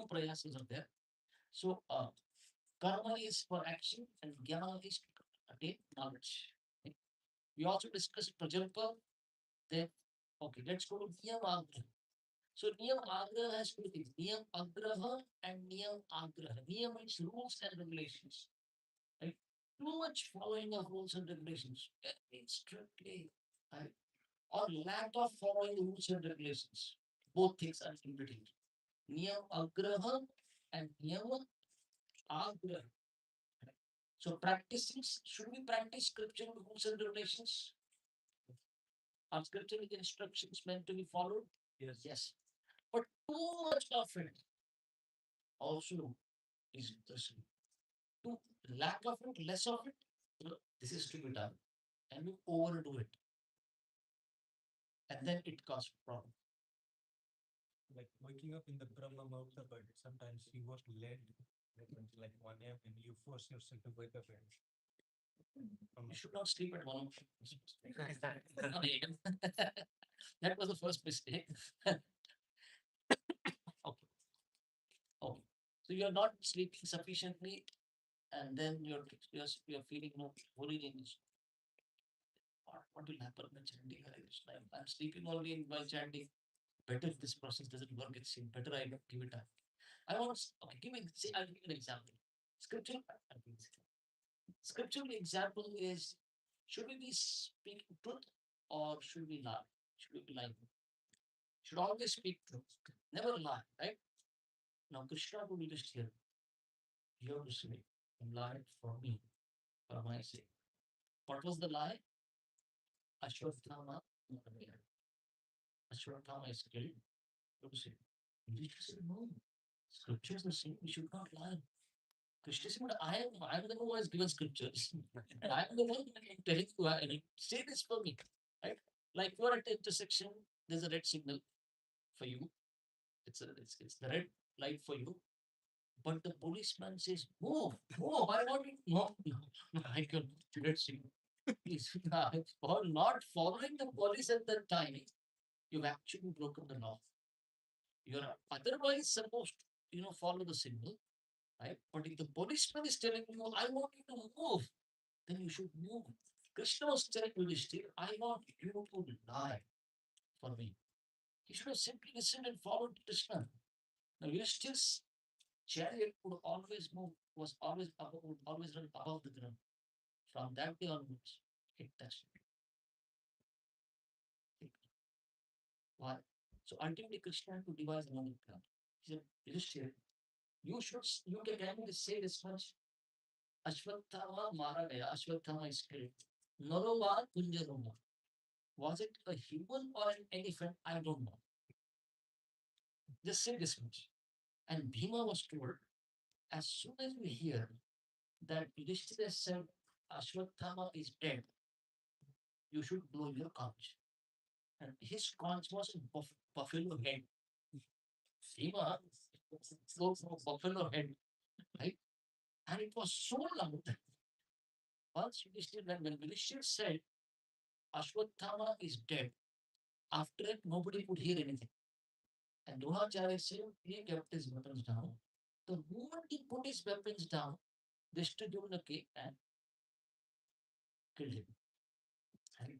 two prayasas are there. So, karma is for action and jnana is to attain knowledge. Okay. We also discussed prajalpa. Then, okay, let's go to niyam agraha. So, niyam agraha has two things: niyam agraha and niyam agraha. Niyam means rules and regulations. Right? Too much following of rules and regulations. It's strictly, right? Or lack of following rules and regulations. Both things are in between. Niyam agraha and niyam agraha. So practicing, should we practice scriptural rules and regulations? Are scriptural instructions meant to be followed? Yes. Yes. But too much of it also is this. Too lack of it, less of it. This is to be done, and you overdo it, and then it causes problem. Like waking up in the Brahma Muhurta, but sometimes you was late, until like 1 a.m. and you force yourself to wake up and You should not sleep at 1 a.m. That was the first mistake. Okay. Okay. So you're not sleeping sufficiently, and then you're feeling no worried in this. What will happen when chanting Hare Krishna? I'm sleeping only while chanting. Better if this process doesn't work, it's better I don't give it up. I want okay, I'll give you an example. Scriptural scriptural example is, should we be speaking truth or should we lie? Should we be lying? Should always speak truth. Never lie, right? Now Krishna will be just here. You have to say, lie for me, for my sake. What was the lie? Ashwatthama. Ashwatthama is killed. You have to say, Krishna said, no. Scriptures are saying we should not lie. Krishna said, but I am the one who has given scriptures. And I am the one telling you, say this for me. Right? Like you're at the intersection, there's a red signal for you. It's the red light for you. But the policeman says, move, move, I want you. No, no, I can red signal. Please, for not following the police at that time, you've actually broken the law. You're otherwise supposed to, follow the signal, right? But if the policeman is telling you, I want you to move, then you should move. Krishna was telling Yudhishthir, I want you to lie for me. He should have simply listened and followed Krishna. Now Yudhishthir's chariot would always move, would always run above the ground. From that day onwards, it touched it. Why? So ultimately Krishna had to devise another plan. He said, Yudhishthir, you can only say this much. Ashwatthama mara gaya. Ashwatthama is killed. Narova Kunjaroma. Was it a human or an elephant? I don't know. Just say this much. And Bhima was told, as soon as we hear that Yudhishthira said Ashwatthama is dead, you should blow your conch. And his conch was a buffalo head. Bhima goes for buffalo head, right? And it was so loud that once when Yudhishthira said Ashwatthama is dead, after it nobody could hear anything. And Dronacharya said he kept his weapons down. The moment he put his weapons down, they stood on the cave and killed him. Right?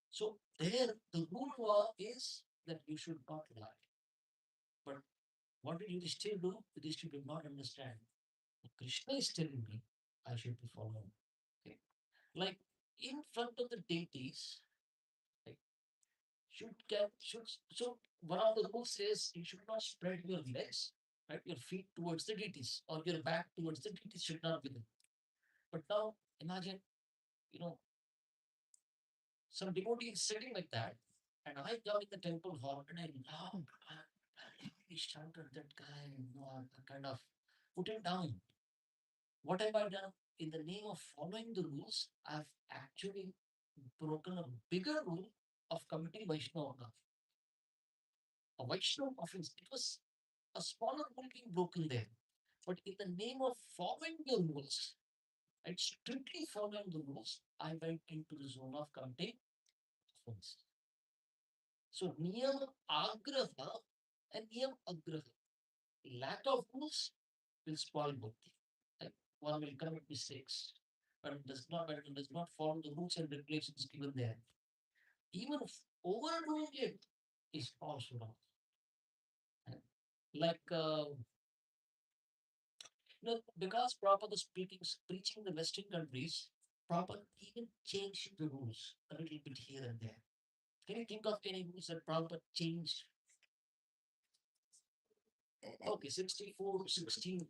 So there, the rule is that you should not lie. But what did Yudhishthira do? Yudhishthira did not understand. Krishna is telling me I should be followed. Okay? Like in front of the deities, like, so one of the rules says you should not spread your legs, right? Your feet towards the deities or your back towards the deities should not be there. But now imagine, you know, some devotee is sitting like that, and I come in the temple hall and I love he shouted that guy, I kind of put him down. What have I done? In the name of following the rules, I've actually broken a bigger rule of committing Vaishnava. A Vaishnava offense. It was a smaller rule being broken there. But in the name of following the rules, and strictly following the rules, I went into the zone of committing offense. So niyam agraha and niyam agraha. Lack of rules will spoil bhakti. Like one will commit mistakes, but does not follow the rules and regulations given there. Even overdoing it is also wrong. Right? Like because proper the preaching the Western countries, proper even changed the rules a little bit here and there. Can you think of any rules that proper changed? Okay, 64 to 16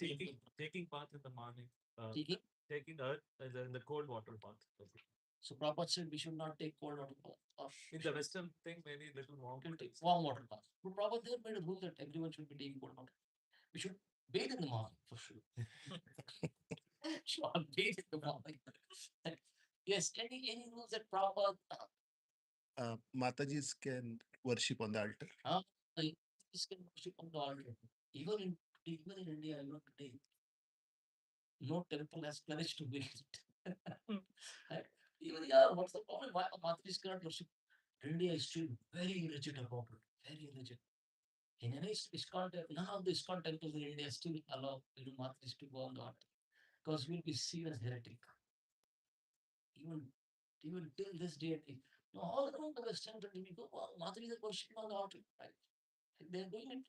Taking bath in the morning, taking. taking earth in the cold water bath. Okay. So proper said we should not take cold water bath or In the Western thing, maybe little warm. can take warm water bath. But proper there made a rule that everyone should be taking cold water. We should bathe in the morning for sure. Sure, bathe in the morning. Yes, any rules that proper Matajis can worship on the altar. like this can worship on the altar. Even in India, even today, no temple has courage to build it. Right? Even yeah, what's the problem? Why Mataji's cannot worship? India is still very rigid about it. Very rigid. In any ISKCON, none of the ISKCON temples in India still allow Mataji's to go on the altar because we'll be seen as heretic. Even even till this day, no, all around the Western country, we go, oh, Mataji is worshiping on the altar, right? They're doing it.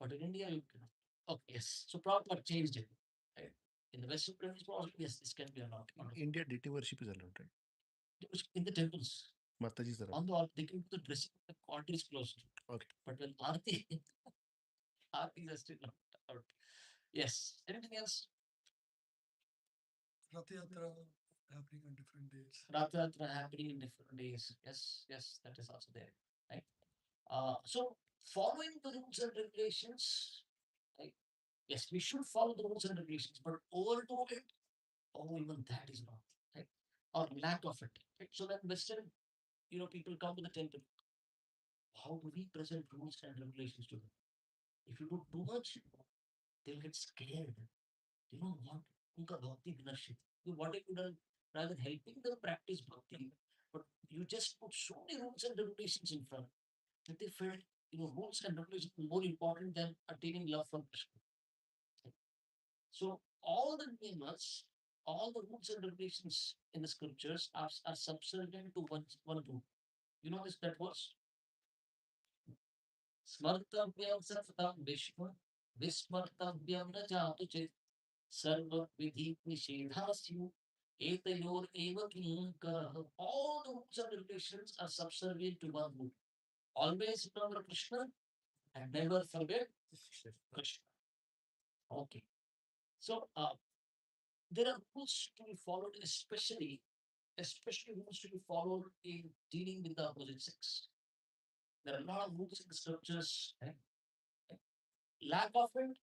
But in India, you cannot. Okay, yes. So Prabhupada changed it. Right? In the Western countries, probably, yes, this can be allowed. In India, deity worship is allowed, right? In the temples, Matajis are on allowed. the altar, they can do the dressing, the altar is closed. Okay. But when Aarti, Aarti is still not allowed. Yes. Anything else? Rath Yatra happening on different dates. Rath Yatra happening in different days. Yes, yes, that is also there. Right? So following the rules and regulations, right? Yes, we should follow the rules and regulations, but overdo it, oh, even that is wrong, right? Or lack of it. Right? So then Western, people come to the temple. How do we present rules and regulations to them? If you do too much, they'll get scared. They don't want unka bhakti vinashit. What have you done? Rather than helping them practice bhakti, but you just put so many rules and regulations in front that they felt, rules and regulations are more important than attaining love from Krishna. So all the niyamas, all the rules and regulations in the scriptures are subservient to one rule. You know this that was Smartavyam Satam Vishma Vismartavyam Rajatu Sarva Vidhi Nishedhasyu Etayor Eva Kinkara. All the rules and regulations are subservient to one rule. Always remember Krishna and never forget Krishna. Okay. So there are rules to be followed, especially rules to be followed in dealing with the opposite sex. There are a lot of rules in the scriptures. Right? Lack of it,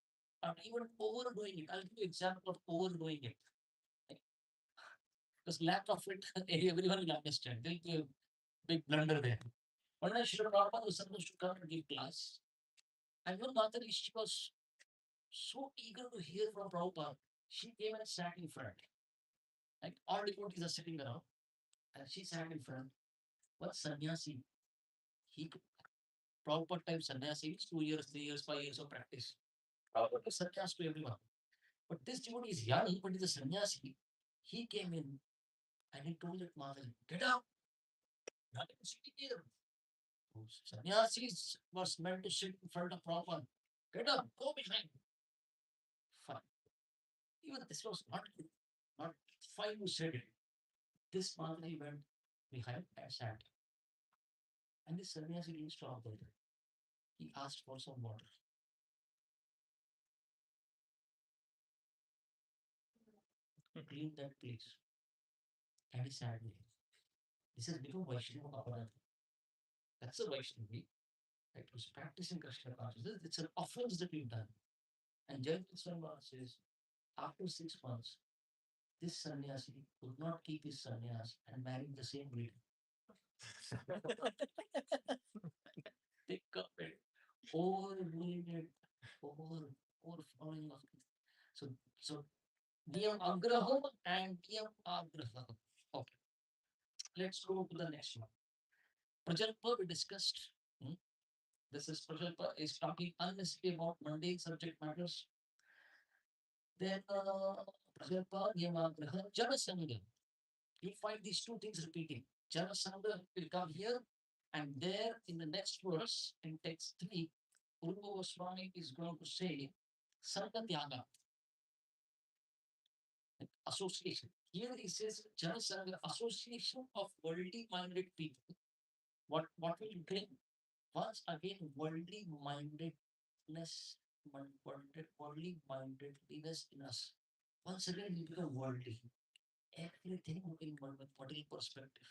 and even overdoing it. I'll give you an example of overdoing it. Right? Because lack of it, everyone will understand. There'll be a big blunder there. One day, Srila Prabhupada was supposed to come and give class. And when Mataji, she was so eager to hear from Prabhupada, she came and sat in front. Like all devotees are sitting around, and she sat in front. One sannyasi, he proper time sannyasi is 2 years, 3 years, 5 years of practice. Proper sannyas to everyone. But this devotee is young, but he's a sannyasi. He came in and he told that Mataji, get up, not even sitting here. Sannyasis was meant to sit in front of Prabhupada. Get up, go behind. Fine. Even this was not fine who said it. This Mataji went behind and sat. And this sannyasi didn't stop there. He asked for some water. Clean that place. And he sat there. This has become Vaishnava Aparadha. That's a Vaishnavi. Right? Who's practicing Krishna consciousness. It's an offense that we've done. And Jayanti Swami says, after 6 months, this sannyasi could not keep his sannyas and married the same lady. They come and overdoing it, over following of it. So Niyam Agraham and Niyam Agraham. Okay, let's go to the next one. Prajalpa we discussed. this is Prajalpa is talking unnecessarily about mundane subject matters, then Prajalpa, Niyamagraha, Janasangha. You find these two things repeating. Janasangha will come here, and there in the next verse, in text 3, Uruva Goswami is going to say Sangha Tyaga, association. Here he says Janasangha, association of worldly minded people. What will you bring? Once again, worldly mindedness in us. Once again, we become worldly. Everything in one with worldly perspective.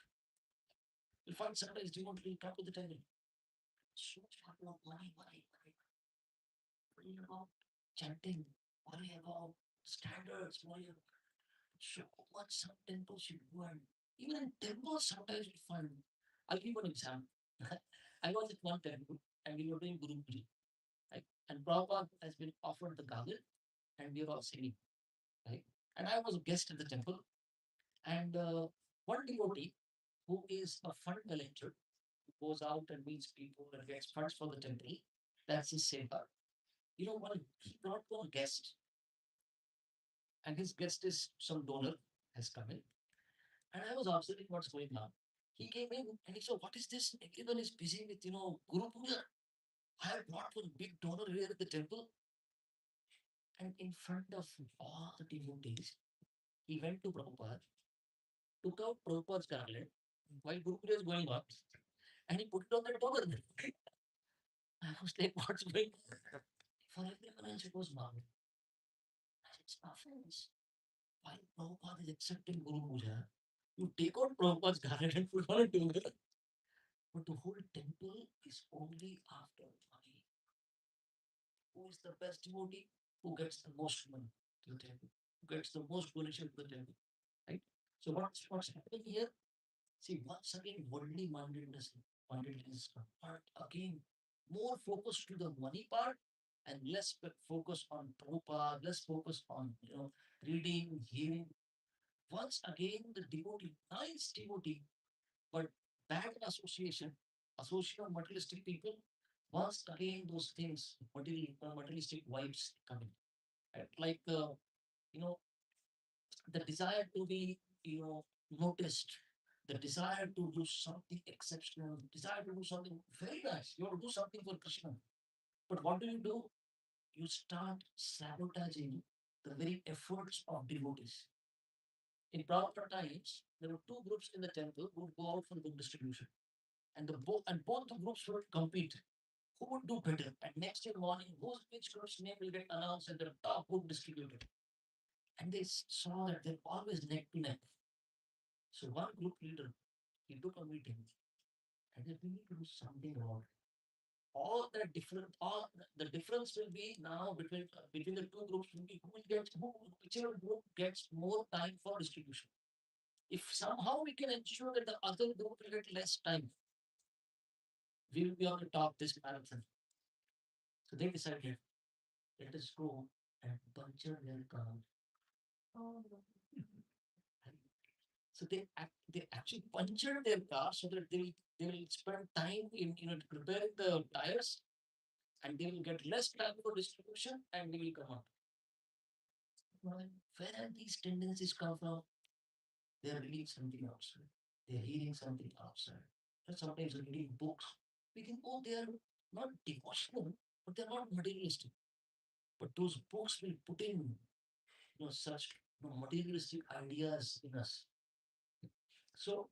You'll find sometimes demons will come to the temple. So much about money. Worry about chanting, worry about standards, worry about so much some temples you learn. Even in temples, sometimes you find. I'll give you an example. I was at one temple and we were doing Guru Puja. Right? And Prabhupada has been offered the garland and we were all singing. Right? And I was a guest at the temple. And one devotee who is a fund collector who goes out and meets people and gets funds for the temple. That's his seva. You know, one he brought one guest, and his guest is some donor has come in, and I was observing what's going on. He came in and he said, "What is this? Everyone is busy with Guru Puja. I have brought one big donor here at the temple." And in front of all the devotees, he went to Prabhupada, took out Prabhupada's garland while Guru Puja is going on, and he put it on the donor. I was like, "What's going on?" For everyone else, it was normal. It's offense. While Prabhupada is accepting Guru Puja, you take out Prabhupada's garland and put on a donor. But the whole temple is only after money. Who is the best devotee? Who gets the most money to the temple? Who gets the most donation to the temple? Right? So what's happening here? See, once again, worldly mindedness part again, more focus to the money part and less focus on Prabhupada, less focus on reading, hearing. Once again, the devotee, nice devotee, but bad association of materialistic people. Once again, those things, materialistic vibes coming. Right? Like you know, the desire to be, noticed, the desire to do something exceptional, desire to do something very nice. You want to do something for Krishna. But what do? You start sabotaging the very efforts of devotees. In Prabhupada times, there were two groups in the temple who would go out for book distribution. And both the groups would compete. Who would do better? And next year morning, which group's name will get announced and the top book distributed. And they saw that they're always neck to neck. So one group leader, he took a meeting and said, we need to do something about it. All the difference will be now between the two groups will be whichever group gets more time for distribution. If somehow we can ensure that the other group will get less time, we will be on the top this marathon. So they decided, let us go and puncture their car. So they actually punctured their car so that they will spend time in preparing the tires and they will get less time for distribution and they will come out. Well, where have these tendencies come from? They are reading something outside. They are hearing something outside. They're sometimes reading books. We think, oh, they are not devotional, but they're not materialistic. But those books will put in such materialistic ideas in us. So,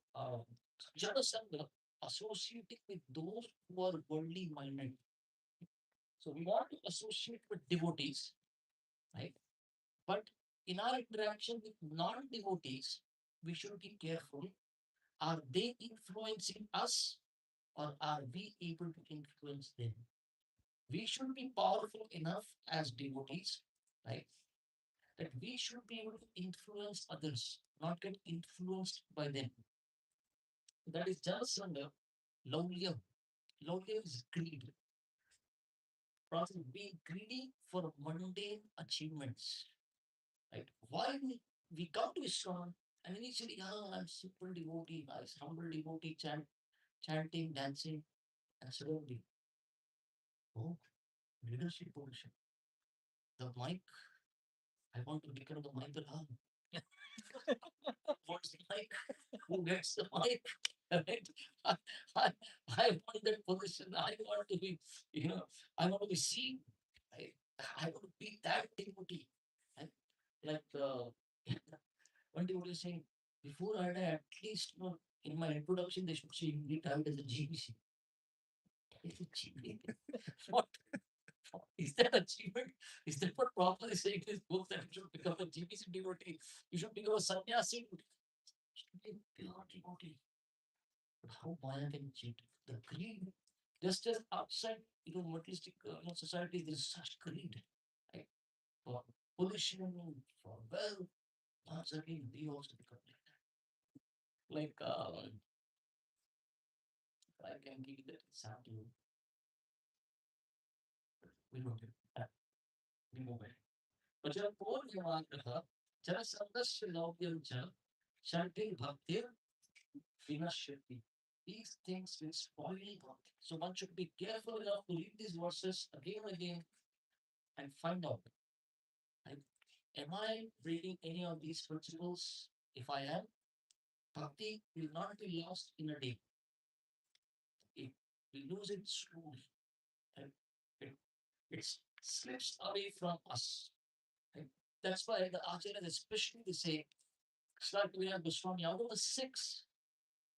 Janasangha associating with those who are worldly minded. So, we want to associate with devotees, right? But in our interaction with non devotees, we should be careful. Are they influencing us or are we able to influence them? We should be powerful enough as devotees, right? That we should be able to influence others, not get influenced by them. That is Janasangha, Laulyam. Laulyam is greed. Process being greedy for mundane achievements. Right? Why we come to Islam and initially, I'm simple devotee, nice, humble devotee, chanting, dancing, and suddenly Oh, leadership position. The mic. I want to become the mic. What's the mic? Who gets the mic? Right? I, I, I want that position. I want to be, I want to be seen. I, I want to be that devotee. And like one devotee is saying, before I die, at least in my introduction, they should say you need to have it as a GBC. What? Is that achievement? Is that what Prabhupada is saying in his book that you should become a GBC devotee? You should become a sannyasi. You should be a pure devotee. But how Maya can cheat? The greed. Just as outside, materialistic society, there is such greed. Right? For position, for wealth, once again, we also become like that. Like, I can give you that example. We know it. We move it. वज्रपूर्णिमाग्रह जनसंघस्य लौक्यं च शान्तिर्भक्तिर् विनश्यति. These things will spoil bhakti. So one should be careful enough to read these verses again and again and find out, like, am I reading any of these principles? If I am, bhakti will not be lost in a day. It will lose it slowly. And it, it slips away from us. Right? That's why the Acharyas especially they say, Srila Vinaya Goswami, out of the 6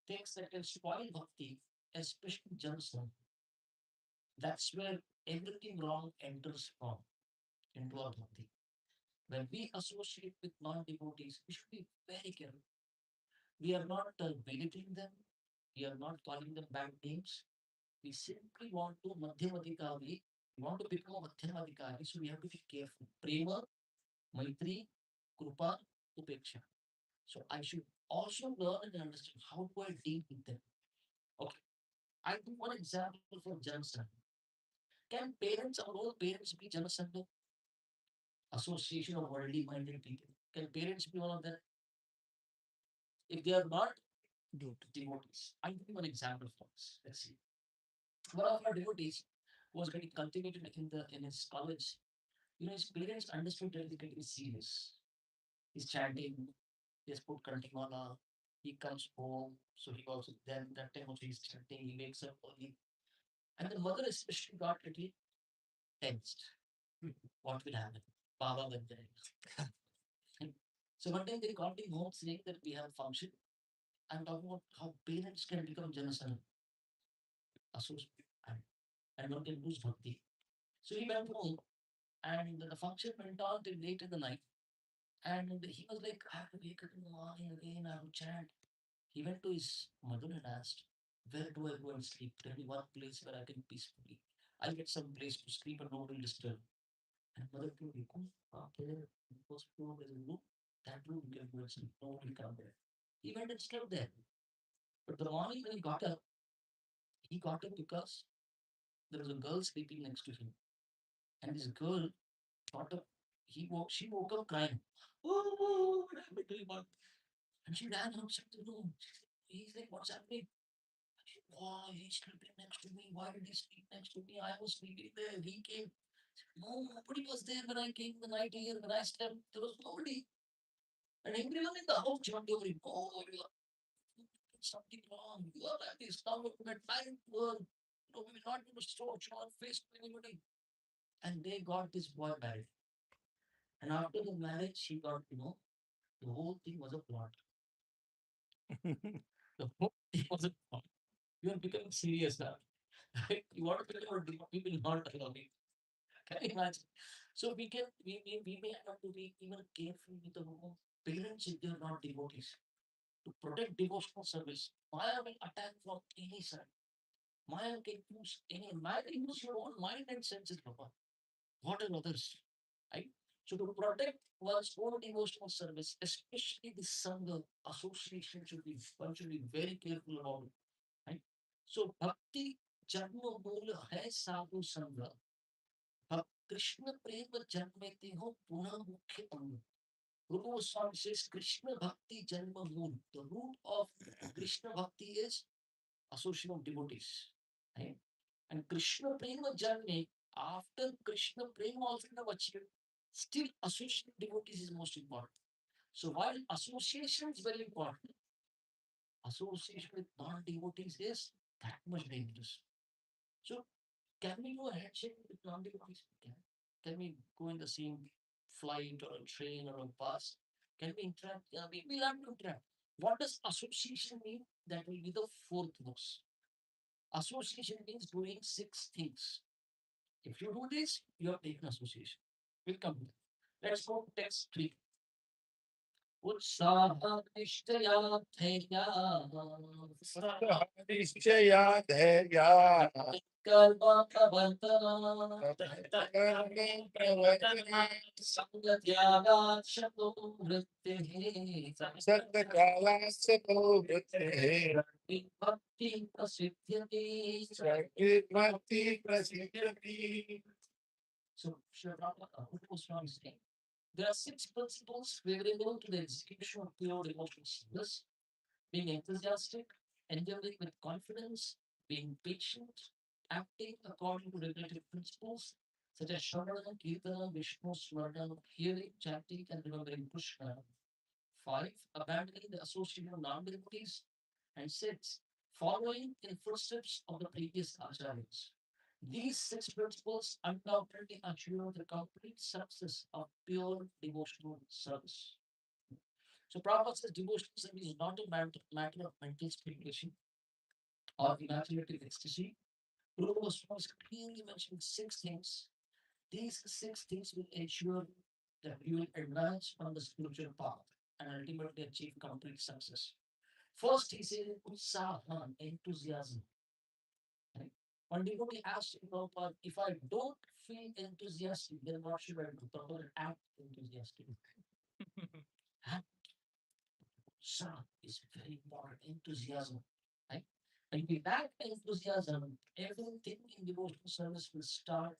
things that can spoil bhakti, especially Jansan, that's where everything wrong enters from into our bhakti. When we associate with non-devotees, we should be very careful. We are not belittling them. We are not calling them bad names. We simply want to madhyamadikari. We want to become a madhyamadikari, so we have to be careful. Prema, Maitri, Krupa, Upeksha. So I should also learn and understand how do I deal with them. Okay, I do one example for Janasangha. Can parents, our own parents, be Janasangha? Association of worldly minded people. Can parents be one of them? If they are not Good. devotees, I'll give you one example for this. Let's see. One of our devotees was getting cultivated in his college. His parents understood that he's getting serious. He's chanting, he has put Kantimala, he comes home, so he also then that time also he's chanting, he wakes up early. And the mother especially got little tensed. What will happen? Baba Banjai. So one day they called him home saying that we have a function. I'm talking about how parents can become Janasana associate and one can lose bhakti. So he went home and the function went on till late in the night. And he was like, I have to wake up in the morning again, I have to chant. He went to his mother and asked, where do I go and sleep? Tell me one place where I can peacefully. I'll get some place to sleep and nobody will disturb. And mother told me, go up there, first floor, there's a room. That room you can go and sleep. Nobody will come there. He went and slept there. But the morning when he got up because there was a girl sleeping next to him. And this girl got up, she woke up crying. Oh, what happened to you, mom? And she ran outside the room. He's like, what's happening? Why he's sleeping next to me? Why did he sleep next to me? I was sleeping there. He came. No, nobody was there when I came the night here. When I slept, there was nobody. And everyone in the house jumped over him. Oh, you are something wrong. You are like this. Now we're married world. No, we will not going to show our face to anybody. And they got this boy married. And after the marriage, she got to know the whole thing was a plot. The whole thing was a plot. You are becoming serious now. You want to become a demon, we will not allow you. Can you imagine? So we may have to be even careful with our parents if they are not devotees. To protect devotional service, Maya will attack from any side. Maya can use Maya can use your own mind and senses, Papa. What are others? Right? So to protect one's own devotional service, especially the Sangha association one should be very careful about it. Right? So Bhakti Janma Mula hai sadhu Sangha. Krishna Prema Janmeti ho Puna Mukha Anga. Rupa Goswami says Krishna Bhakti Janma Mool. The root of Krishna Bhakti is association of devotees. Right? And Krishna Prema Janme After Krishna Prema also have achieved, still association with devotees is most important. So while association is very important, association with non-devotees is that much dangerous. So can we do a handshake with non-devotees? Can we go in the same flight or a train or a bus? Can we interact? Yeah, we have to interact. What does association mean? That will be the fourth verse. Association means doing six things. If you do this, you have taken association. We'll come to that. Let's go to text 3. उत्साहनिष्ठया Dhairya निश्चया Dhairya संगत्यागात् शतो वृत्तिः सर्वकालास्य वृत्तेः भक्ति प्रसिद्ध्यते. सर्वभक्ति प्रसिद्ध्यति. So, Sri Prabhupada, who was from saying, there are 6 principles favorable to the execution of pure devotional service: being enthusiastic, endeavoring with confidence, being patient, acting according to regulative principles such as Shravana, Kirtana, Vishnu, Smarana, hearing, chanting, and remembering Krishna. 5. Abandoning the association of non-devotees. And 6. Following in footsteps of the previous acharyas. These 6 principles undoubtedly assure the complete success of pure devotional service. So Prabhupada says devotional service is not a matter of mental speculation or imaginative ecstasy. Guru Goswami is clearly mentioning 6 things. These 6 things will ensure that you will advance on the spiritual path and ultimately achieve complete success. First, he said utsahan, enthusiasm. Right? One devotee asked Prabhupada, if I don't feel enthusiastic, then what should I do? Prabhupada, act enthusiastic. Act. Utsaha is very important. Enthusiasm. Right? And with that enthusiasm, everything in devotional service will start,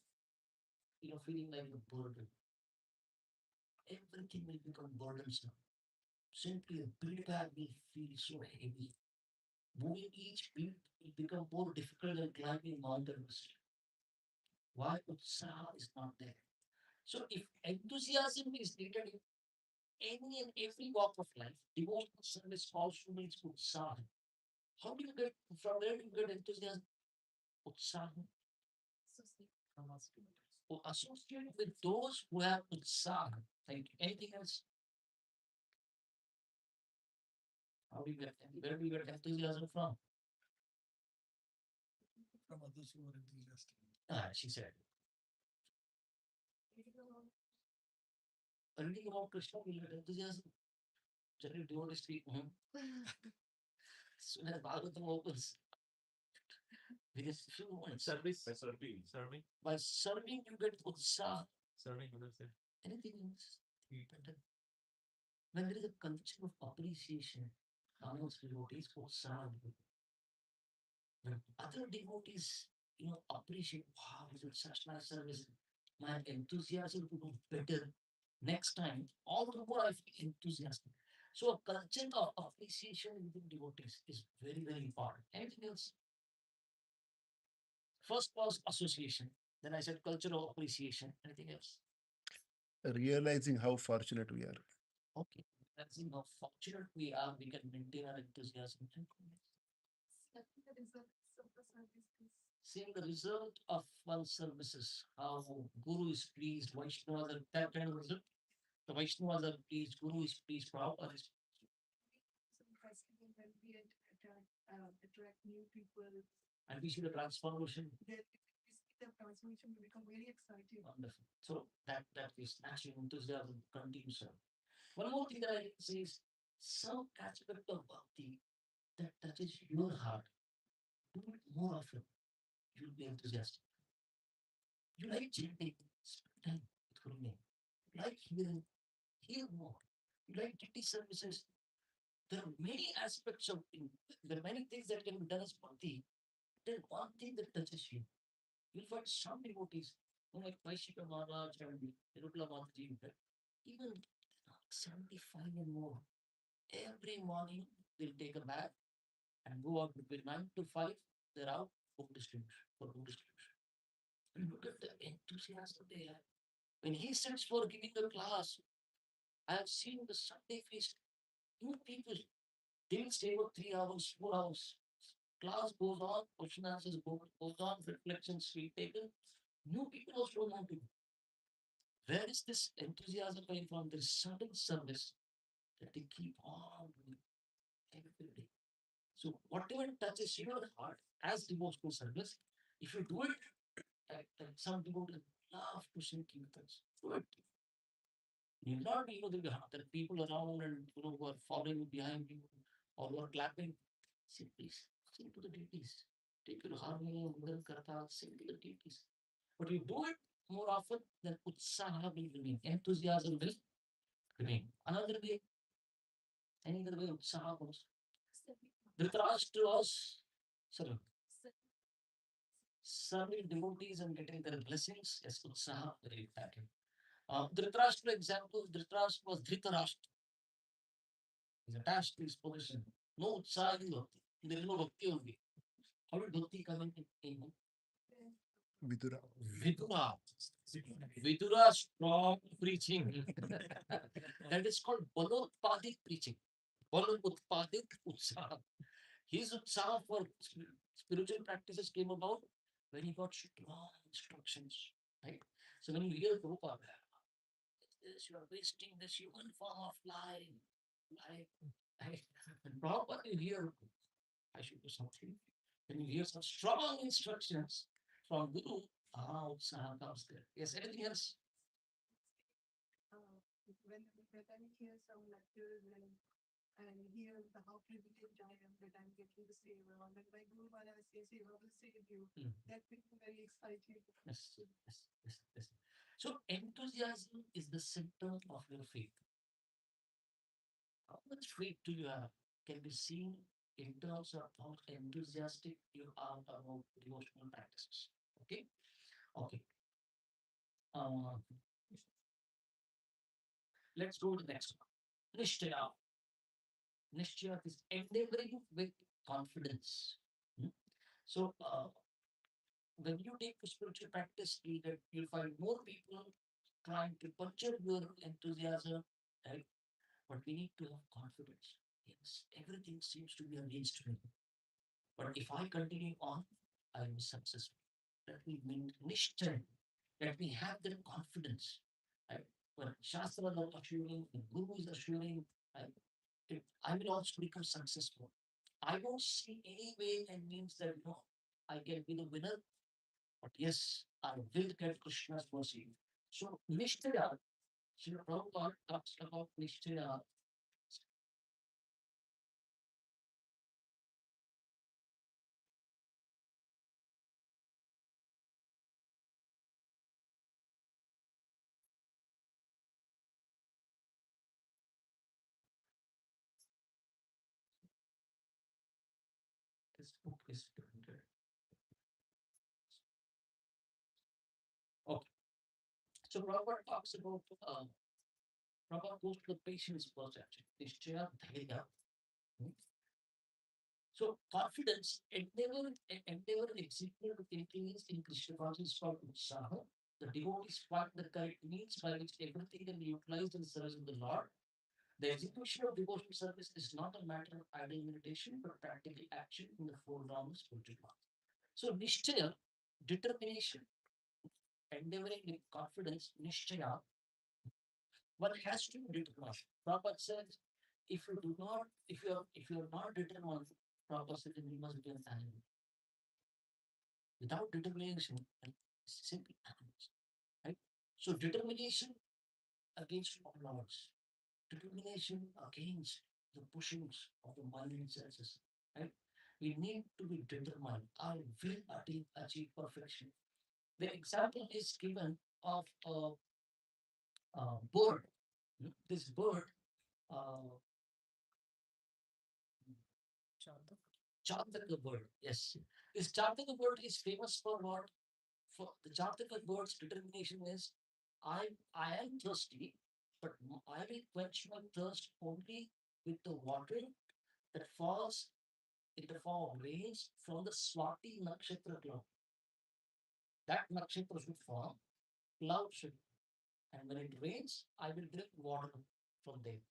feeling like a burden. Everything will become burdensome. Simply a beat bag will feel so heavy. Moving each beat will become more difficult than climbing Mount Everest. Why Utsaha is not there? So if enthusiasm is needed in any and every walk of life, devotional service also needs Utsaha. How do you get, from where do you get enthusiasm? Utsaha. Or associate with those who have Utsaha. Thank you. Anything else? How do you get, where do you get enthusiasm from? From others who are enthusiastic. Ah, she said. Reading about Krishna will get enthusiasm. Generally, devotees speak. As soon as Bhagavatam opens, within few moments, Service. by serving, you get utsaha. Serving others. Anything else? When there is a culture of appreciation amongst devotees, utsaha. When other devotees, appreciate, wow, this is such nice service. My enthusiasm to do better next time, all the more I feel enthusiastic. So a culture of appreciation within devotees is very, very important. Anything else? First was association. Then I said culture of appreciation. Anything else? Realizing how fortunate we are. Okay. Realizing how fortunate we are, we can maintain our enthusiasm. Seeing the result of one's services, how Guru is pleased, Vaishnavas are that kind of result. The Vaishnavas are pleased, Guru is pleased, Prabhupada is Attract new people. and we see the transformation. The transformation will become very exciting. Wonderful. So that is natural enthusiasm continues. One more thing that I can say is some aspect of bhakti that touches your heart. Do it more often. You'll be enthusiastic. You like chanting, spend time with Guru name. You like hearing, hear more. You like duty services. There are many aspects of there are many things that can be done as bhakti. There's one thing that touches you. You'll find some devotees, like Vaishika Maharaj and Nirupala Mataji, even 75 and more. Every morning they'll take a bath and go out between 9 to 5. They're out book distribution for book distribution. Look at the enthusiasm they have. When he sits for giving a class, I have seen the Sunday feast. You people, they will stay for 3 hours, 4 hours. Class goes on, question answers goes on, reflections will be taken. New people also don't want to. Where is this enthusiasm coming from? There is certain service that they keep on doing every day. So whatever touches your heart as devotional service, if you do it, some people love to sing kirtans. Do it. You not there are people around and who are following behind you or who are clapping. Sing please, sing to the deities. Take your harmonium, mudal karta, sing to the deities. But you do it more often, then utsaha will remain, enthusiasm will remain. Another way, any other way utsaha goes. Dhritarashtra was sorry, serving devotees and getting their blessings. Yes, utsaha, very important. Dhritarashtra example, Dhritarashtra was Dhritarashtra. He's attached to his position. No utsaha in bhakti. There is no bhakti only. How did bhakti come in him? Vidura. Vidura. Vidura strong preaching. That is called Balotpadik preaching. Balotpadik Utsaha. His Utsaha for spiritual practices came about when he got strong instructions. Right? So when you hear Prabhupada, this, you are wasting this human form of life. Right? And Prabhupada, you hear, I should do something. When you hear some strong instructions from Guru, Utsaha comes there. Yes, anything else? When I hear some lectures and hear the how privileged I am that I'm getting the seva, and when my Guru Maharaj says seva will save you, that makes me very excited. Yes. So enthusiasm is the symptom of your faith. How much faith do you have can be seen in terms of how enthusiastic you are about devotional practices. Okay? Okay. Uh, let's go to the next one. Nishtaya. Nishtaya is endeavoring with confidence. Hmm? So, when you take a spiritual practice, you'll find more people trying to puncture your enthusiasm, right? But we need to have confidence. Yes, everything seems to be against me. But if I continue on, I will be successful. Let me mean Nishtay. Let me have that confidence. Right? When Shastras are assuring, the Guru is assuring, right? I will also become successful. I don't see any way and means that I can be the winner, but yes, I will get Krishna's mercy. So Nishtaya, Srila Prabhupada talks about Nishtaya. This book is printed. Okay. So Prabhupada talks about Prabhupada goes to the patient's first actually. Nishchaya Dhairya. Hmm? So confidence, endeavor and execute with increase in Krishna consciousness is called Utsaha. The devotees find the correct means by which everything can be utilized in the service of the Lord. The execution of devotional service is not a matter of idle meditation, but practical action in the foreground of spiritual path. So Nishchaya, determination, endeavoring with confidence, Nishchaya, one has to be determined. Prabhupada says, if you are not determined, Prabhupada says you must be an animal. Without determination, it's simply animals. Right? So determination against all odds. Determination against the pushings of the mind and senses. Right? We need to be determined. I will achieve perfection. The example is given of a bird. This bird, uh, Chandra bird. Yes. This Chandra bird is famous for what? For the Chandra bird's determination is I am thirsty, but I will quench my thirst only with the water that falls in the form of rains from the Swati Nakshatra cloud. That nakshatra should form, cloud should, and when it rains, I will drink water from there.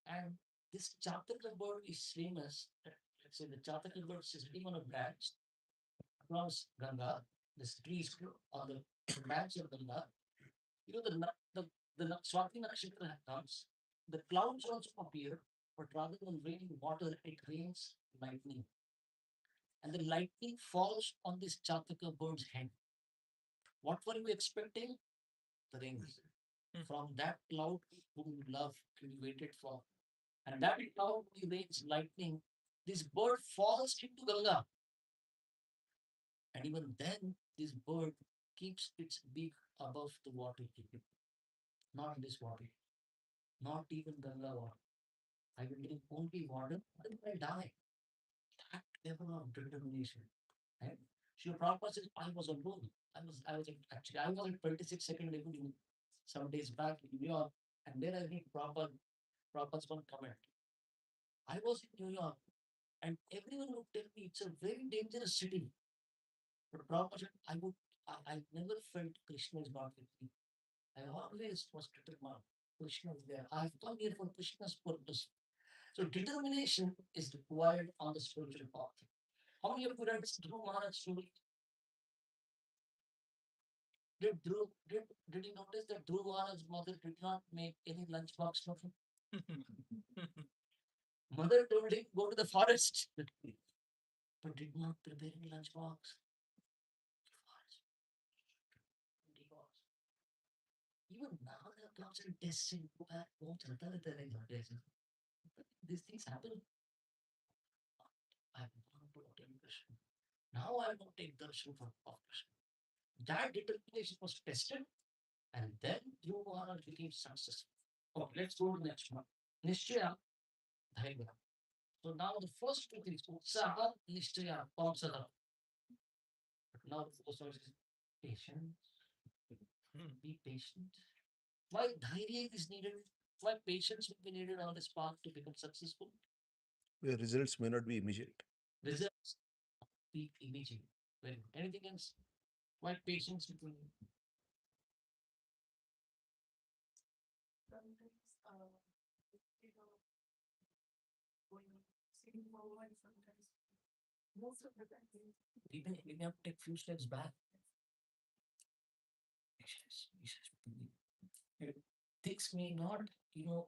And this Chataka bird is famous. Let's say the Chataka bird is sitting on a branch across Ganga. This tree is on the branch of Ganga. You know, the Swati Nakshatra comes, the clouds also appear, but rather than raining water, it rains lightning. And the lightning falls on this Chataka bird's head. What were you expecting? The rain. From that cloud whom you love, you waited for. And that cloud rains lightning. This bird falls into Ganga. And even then, this bird keeps its beak above the water, not this water, not even Ganga water. I will drink only water, then I die. That level of determination. Right? Sri Prabhupada says, I was alone. I was at 26 second level some days back in New York, and then I read Prabhupada's one comment. I was in New York, and everyone would tell me it's a very dangerous city. But Prabhupada said, I never felt Krishna is not with me. I always was determined. Krishna is there. I've come here for Krishna's purpose. So determination is required on the spiritual path. How many of you read Dhruv Maharaj story? Did you notice that Dhruv Maharaj's mother did not make any lunchbox for him? Mother told him go to the forest, but did not prepare any lunchbox. Forest. Even now there are clouds and tests in go back home. These things happen. I want to take Krishna. Now I want to take darshan of Krishna. That determination was tested, and then Dhruv Maharaj became successful. Okay, let's go to the next one. Nishchaya, Dhairya. So now the first two things, Utsaha, Nishchaya, Pamsada. But now the first one is patience. Be patient. Why Dhairya is needed? Why patience will be needed on this path to become successful? Where results may not be immediate. Results be immediate. Very good. Anything else? Why patience will be needed? Sometimes, you know, going sitting forward sometimes. Most of the time, We may have to take few steps back. Patience. Things may not, you know,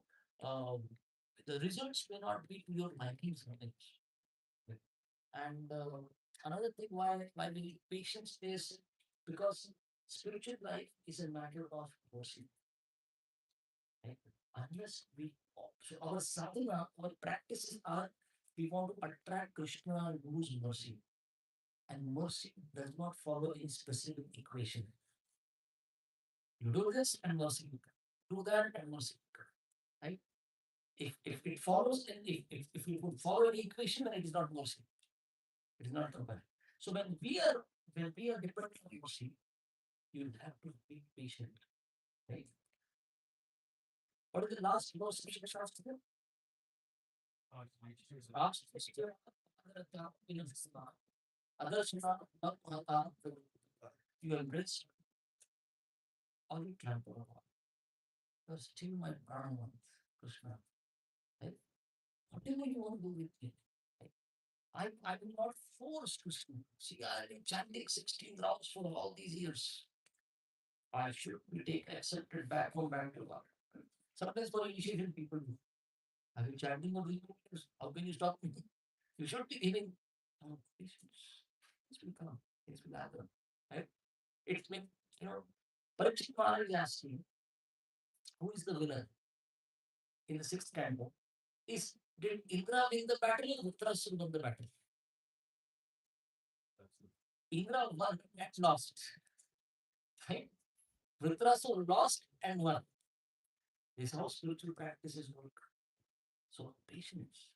the results may not be to your liking sometimes. And another thing why we need patience is because spiritual life is a matter of mercy. Right? Unless we so our sadhana, our practices are we want to attract Krishna and Guru's mercy. And mercy does not follow in specific equation. You do this and mercy will come. Do that and mercy will come. Right? If it follows, if we would follow the equation, then it is not mercy. It is not compassion. So when we are dependent on mercy, you will have to be patient. Right? What is the last most Shastra? Last others you embrace or you trample upon. You're still my Brahman, Krishna. Right? Whatever you want to do with me. Right? I will not force Krishna. See, I've been chanting 16 rounds for all these years. I should be accepted back home back to God. Sometimes for initiation people do. I've been chanting for years. How can you stop me? You should be giving patience. This will come. This will happen. Right? It's been, you know, Parikshit Maharaj is asking, who is the winner in the sixth canto? Did Indra win the battle or Dhritarashtra won the battle? Indra won and lost. Right? Dhritarashtra lost and won. This is how spiritual practices work. So patience.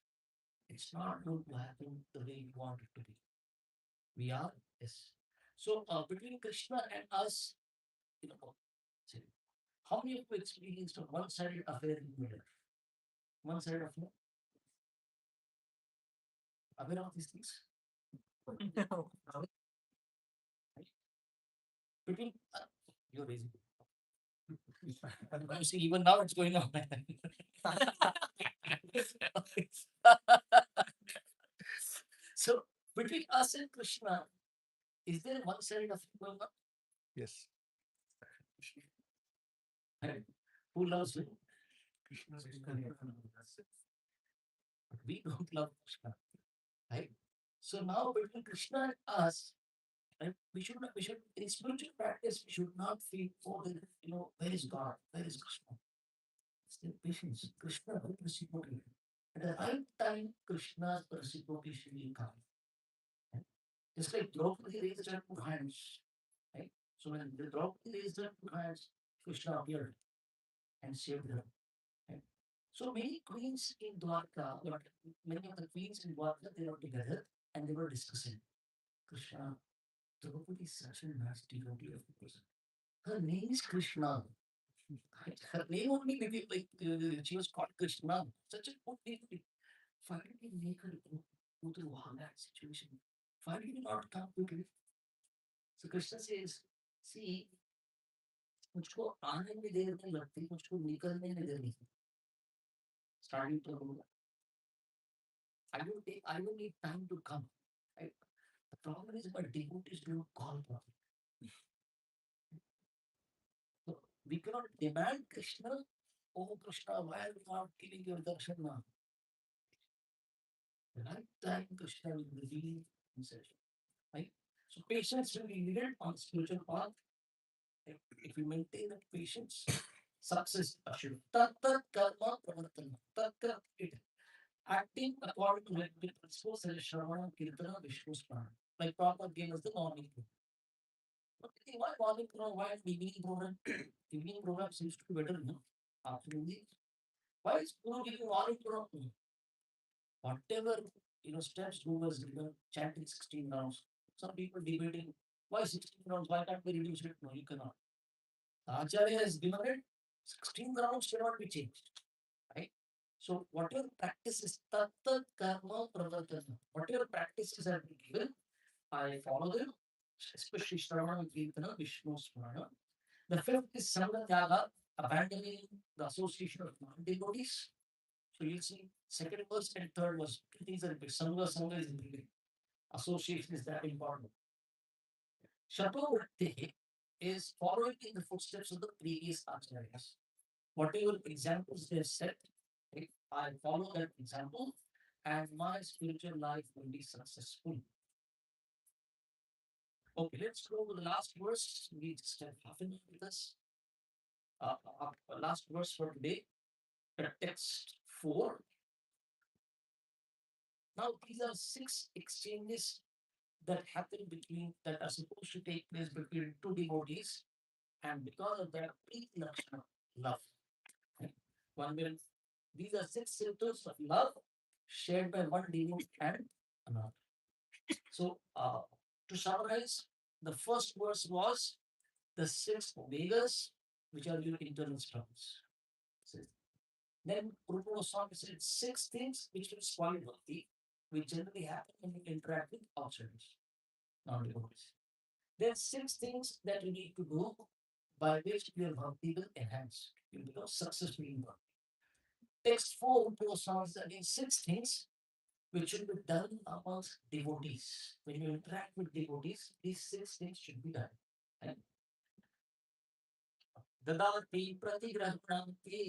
It's not going to happen the way you want it to be. We are, yes. So between Krishna and us, you know, say, how many of you experienced a one-sided affair in the middle? One-sided affair? Aware of these things? Right? between you're raising. You see, even now it's going on. So between us and Krishna, is there one side of it going on? Yes. Right? Who loves him? Krishna is But we don't love Krishna. Right? So now between Krishna and us, right, we should in spiritual practice we should not feel, oh, where is God? Where is Krishna? It's the patience. Krishna will reciprocate. At the right time, Krishna's reciprocation will come. Right? Just like Draupadi raised her two hands. Right? So when the Draupadi raised her two hands, Krishna appeared and saved her. Right? So many queens in Dwarka, many of the queens in Dwarka, they were together and they were discussing. Krishna, Draupadi is such a nice devotee of the person. Her name is Krishna. Right? Her name only maybe like she was called Krishna. Such a good devotee. Why did we make her go through all that situation? Why did we not come quickly? So Krishna says, see, मुझको आने में देर नहीं लगती, मुझको निकलने में देर नहीं लगती. Starting to I will need time to come. Right? The problem is my devotees don't call properly. So we cannot demand Krishna. Oh Krishna, why are you not giving your darshan now? The right time Krishna will reveal himself. Right? So patience will be needed on spiritual path. If we maintain that patience, success assured. Tat tat karma pravartana. Tat tat it. Acting according to the principles such as Shravana, Kirtana, Vishnu Smrana. Like Prabhupada gave us the morning program. But why morning program? Why evening program? Evening program seems to be better, no? Absolutely. Why is Guru giving morning program? Whatever steps Guru was given, chanting 16 rounds. Some people debating why 16 rounds, why can't we reduce it? No, you cannot. The Acharya has given it, 16 rounds cannot be changed. Right? So whatever practices, tatta karma pravartana, whatever practices have been given, I follow them, especially Shravana, Kirtana, Vishnu Smrana. The fifth is Sangha Tyaga, abandoning the association of non-devotees. So you'll see second verse and third verse, two things are repeated. Sangha is repeated. Association is that important. Shatovritti is following in the footsteps of the previous acharyas. Whatever examples they have set, if I follow that example, and my spiritual life will be successful. Okay, let's go to the last verse. We just have half an hour with us. Last verse for today, text 4. Now, these are 6 exchanges that happen that are supposed to take place between two devotees, and because of that, Preeti Lakshana, love. Right? One will, these are 6 symptoms of love shared by one devotee and another. So, to summarize, the first verse was the 6 Vedas, which are your internal struggles. Then Rupa Goswami said 6 things which will spoil bhakti, which generally happen when you interact with outsiders, non-devotees. There are 6 things that you need to do by which your bhakti will enhance. You will become successful in bhakti. Text 4 Rupa Goswami said again 6 things which should be done amongst devotees. When you interact with devotees, these 6 things should be done. And ददाति प्रतिग्रहणाति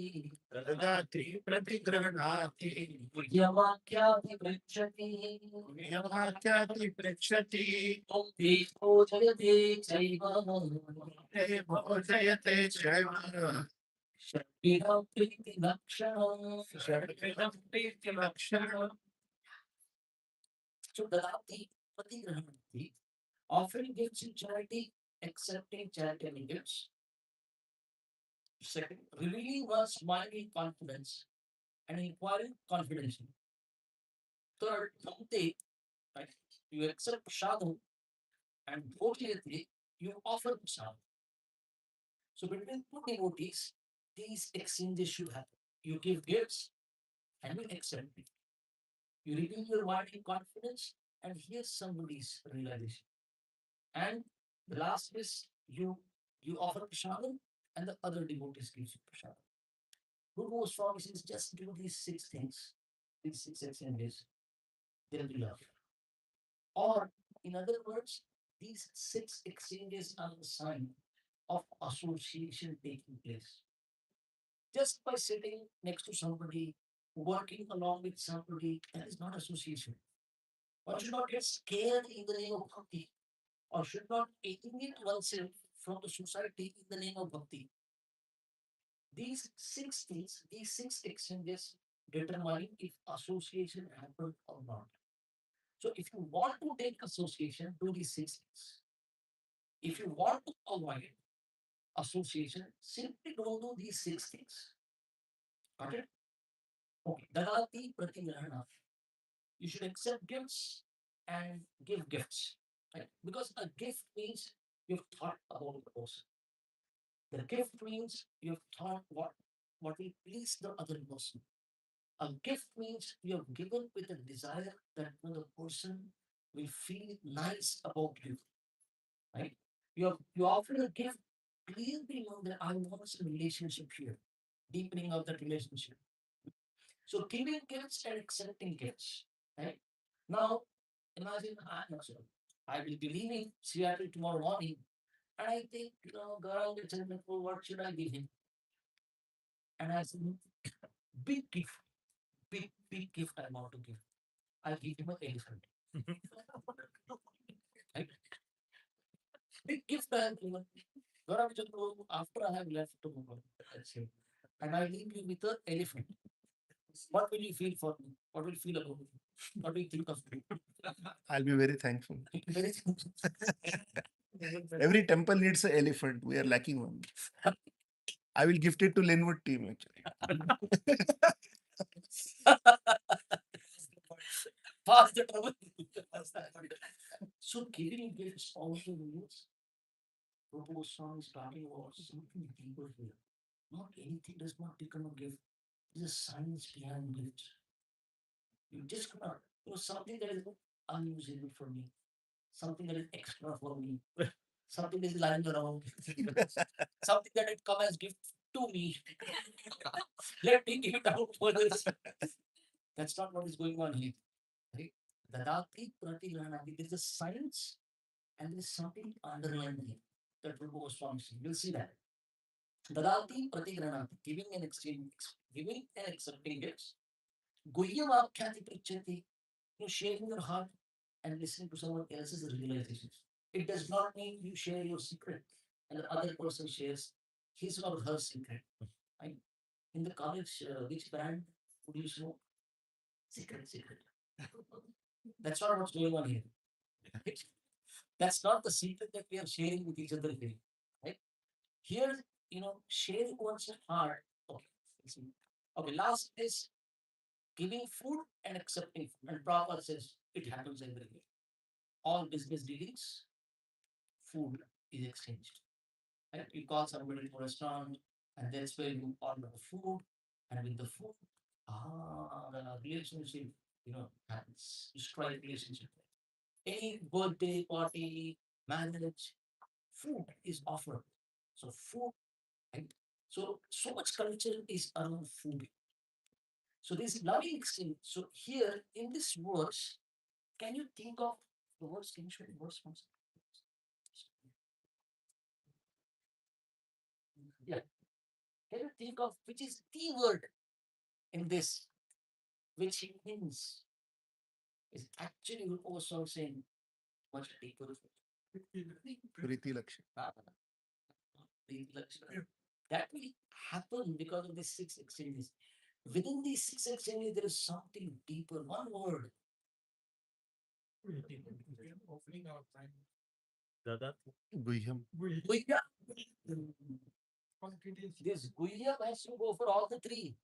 ददाति प्रतिगृह्णाति यवाक्याभिपृच्छति यवाक्याति पृच्छति मुक्ति भोजयते चैव ते भोजयते चैव षड्विधं प्रीतिलक्षणम् षड्विधं प्रीतिलक्षणम् So ददाति प्रतिग्रहणाति offering gifts in charity, accepting charitable gifts. Second, revealing one's mind in confidence and inquiring confidentially. Third, bhakti, right? You accept prashadam and bhojayate, you offer prasad. So between two devotees, these exchanges should happen. You give gifts and you accept it. You reveal your mind in confidence and hear somebody's realization. And the last is you you offer prasadam, and the other devotees gives you prasadam. Guru Goswami says, just do these six things, these six exchanges, there will be love. Or, in other words, these six exchanges are the sign of association taking place. Just by sitting next to somebody, working along with somebody, that is not association. One should not get scared in the name of bhakti, or should not alienate oneself from the society in the name of bhakti. These six things, these six exchanges determine if association happened or not. So if you want to take association, do these six things. If you want to avoid association, simply don't do these six things. Got it? Okay. Dadati pratigrahana. You should accept gifts and give gifts. Right? Because a gift means you've thought about the person. The gift means you've thought what will please the other person. A gift means you have given with a desire that the person will feel nice about you. Right? You offer a gift, clearly know that I want some relationship here, deepening of that relationship. So giving gifts and accepting gifts. Right? Now imagine I will be leaving Seattle tomorrow morning, and I think, Gauranga Chandra, what should I give him? And I said, big gift, big gift I want to give. I'll give him an elephant. Right? Big gift I have given. Gauranga Chandra, after I have left tomorrow, that's him. And I leave you with an elephant. What will you feel for me? What will you feel about me? What do you think of me? I'll be very thankful. Very Every temple needs an elephant. We are lacking one. I will gift it to Linwood team actually. Pass the trouble. So giving gifts also means Prabhu Goswami is talking about something deeper here. Not anything does not become a gift. There's a science behind gifts. You just cannot, something that is unusable for me, something that is extra for me, something that is lying around, something that had come as gift to me. Let me give it out for others. That's not what is going on here. Right? Dadati pratigrahana. There is a science and there is something underlying here that will go strong. You'll see that. Dadati pratigrahana. Giving and accepting gifts. Guhyam aapkyati prichati. Sharing your heart and listening to someone else's realizations. It does not mean you share your secret and the other person shares his or her secret. Right? In the college, which brand would you smoke? Secret. That's not what's going on here. Right? That's not the secret that we are sharing with each other here. Right? Here, sharing one's heart. Okay. Okay, last is giving food and accepting food. And Prabhupada says it happens everywhere. All business dealings, food is exchanged. Right? You call somebody to a restaurant, and that's where you order the food, and with the food, the relationship, happens. You strike relationship. Any birthday party, marriage, food is offered. So food, right? So much culture is around food. So this loving exchange. So here in this verse, can you think of the words? Can you show the verse once? Yeah. Can you think of which is the word in this which hints is actually also saying much deeper? Priti Lakshmi. That will happen because of these six exchanges. Within these six exchanges, there is something deeper. One word. Opening our time. Guhyam. Guya. This Guhyam has to go for all the three.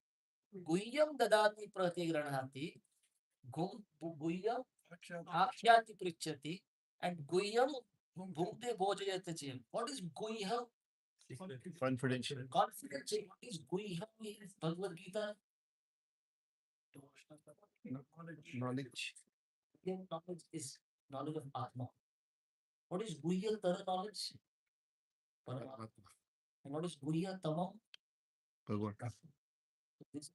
Guhyam dadati pratigranati. Guhyam akhyati prichati. And Guhyam bhukte bhojayate chim. What is Guhyam? Confidential. Confidence. What is Guhyam in Bhagavad Gita? Knowledge. Guhyam knowledge is knowledge of Atma. What is Guhyam Tara knowledge? Paramatma. And what is Guhya Tamam? Bhagwan. This,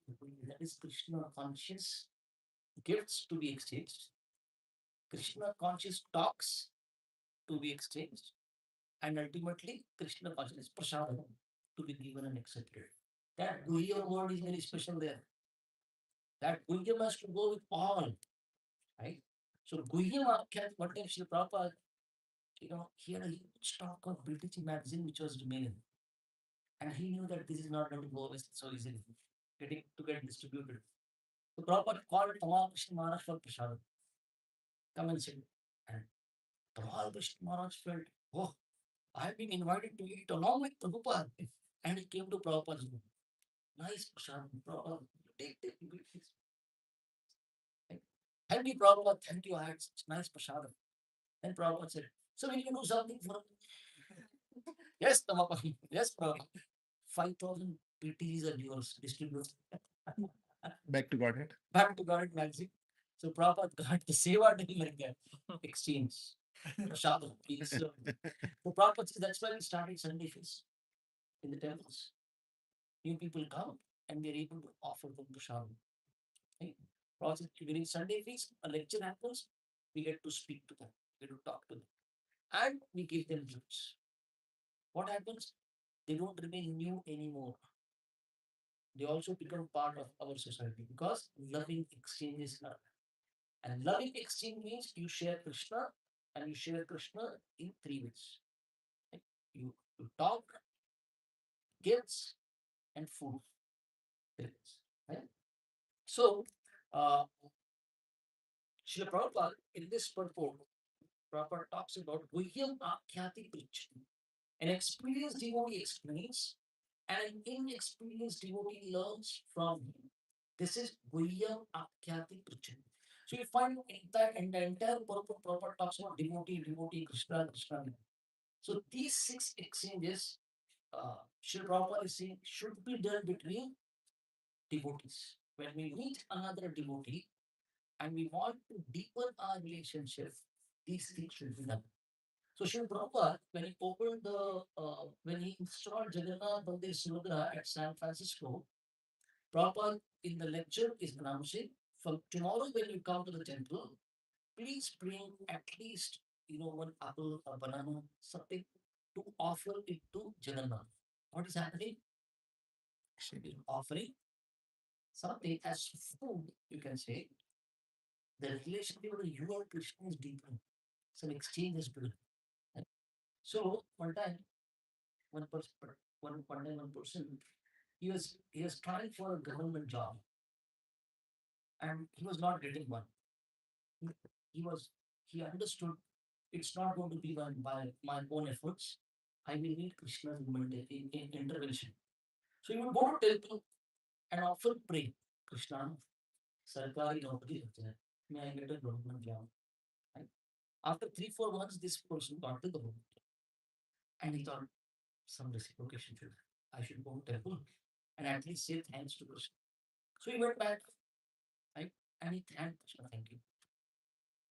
that is Krishna conscious gifts to be exchanged, Krishna conscious talks to be exchanged, and ultimately Krishna conscious prasadam to be given and accepted. That Guhya word is very special there. That Guhya has to go with all, right? So Guhya Akhyat, what time Srila Prabhupada, he had a huge stock of British magazine which was remaining. And he knew that this is not going to go away so easily, to get distributed. So Prabhupada called Tamal Krishna Maharaj for Prasadam. Come and sit. And Tamal Krishna Maharaj felt, oh, I've been invited to eat along with Prabhupada. And he came to Prabhupada's room. Nice Prasadam. Prabhupada, take, please. Thank you, Prabhupada. Thank you. I had such nice Prasadam. Then Prabhupada said, so will you do something for me? Yes, Prabhupada. Yes, Prabhupada. 5,000 PTs are yours. Distribute. Back to Godhead. Back to Godhead magazine. So Prabhupada got the Seva like exchange. Prashadam, please. So Prabhupada says that's why we started Sunday feast in the temples. New people come and we are able to offer them Prashadam. Right? Prabhupada says during Sunday feast, a lecture happens, we get to speak to them, we get to talk to them, and we give them gifts. What happens? They don't remain new anymore. They also become part of our society because loving exchanges are. And loving exchange means you share Krishna and you share Krishna in three ways. Right? You talk, gifts, and food. Three ways, right? So, uh, Srila Prabhupada in this purport, Prabhupada talks about Guhyam Akhyati Prichani. An experienced devotee explains, and an inexperienced devotee learns from him. This is Guhyam Akhyati Prichani. So you find in the entire purport, Prabhupada talks about devotee, Krishna, Krishna. So these six exchanges, Srila Prabhupada is saying, should be done between devotees. When we meet another devotee and we want to deepen our relationship, these things should be done. So Srila Prabhupada, when he installed Jagannath Mandir Subhadra at San Francisco, Prabhupada in the lecture is announcing, from tomorrow when you come to the temple, please bring at least, one apple, a banana, something to offer it to Jagannath. What is happening? Actually, offering something as food, you can say. The relationship with you and Krishna is deeper. Some exchange is built. Right? So one time, one person, one person, he was trying for a government job, and he was not getting one. He, he was he understood it's not going to be by my own efforts. I will need Krishna's intervention. So he would go to temple and often pray, Krishna, Sarkari Naukri, may I get a government job? Right? After 3-4 months, this person got the government. And he thought some reciprocation should. I should go to temple and at least say thanks to Krishna. So he went back, right? And he thanked Krishna, thank you.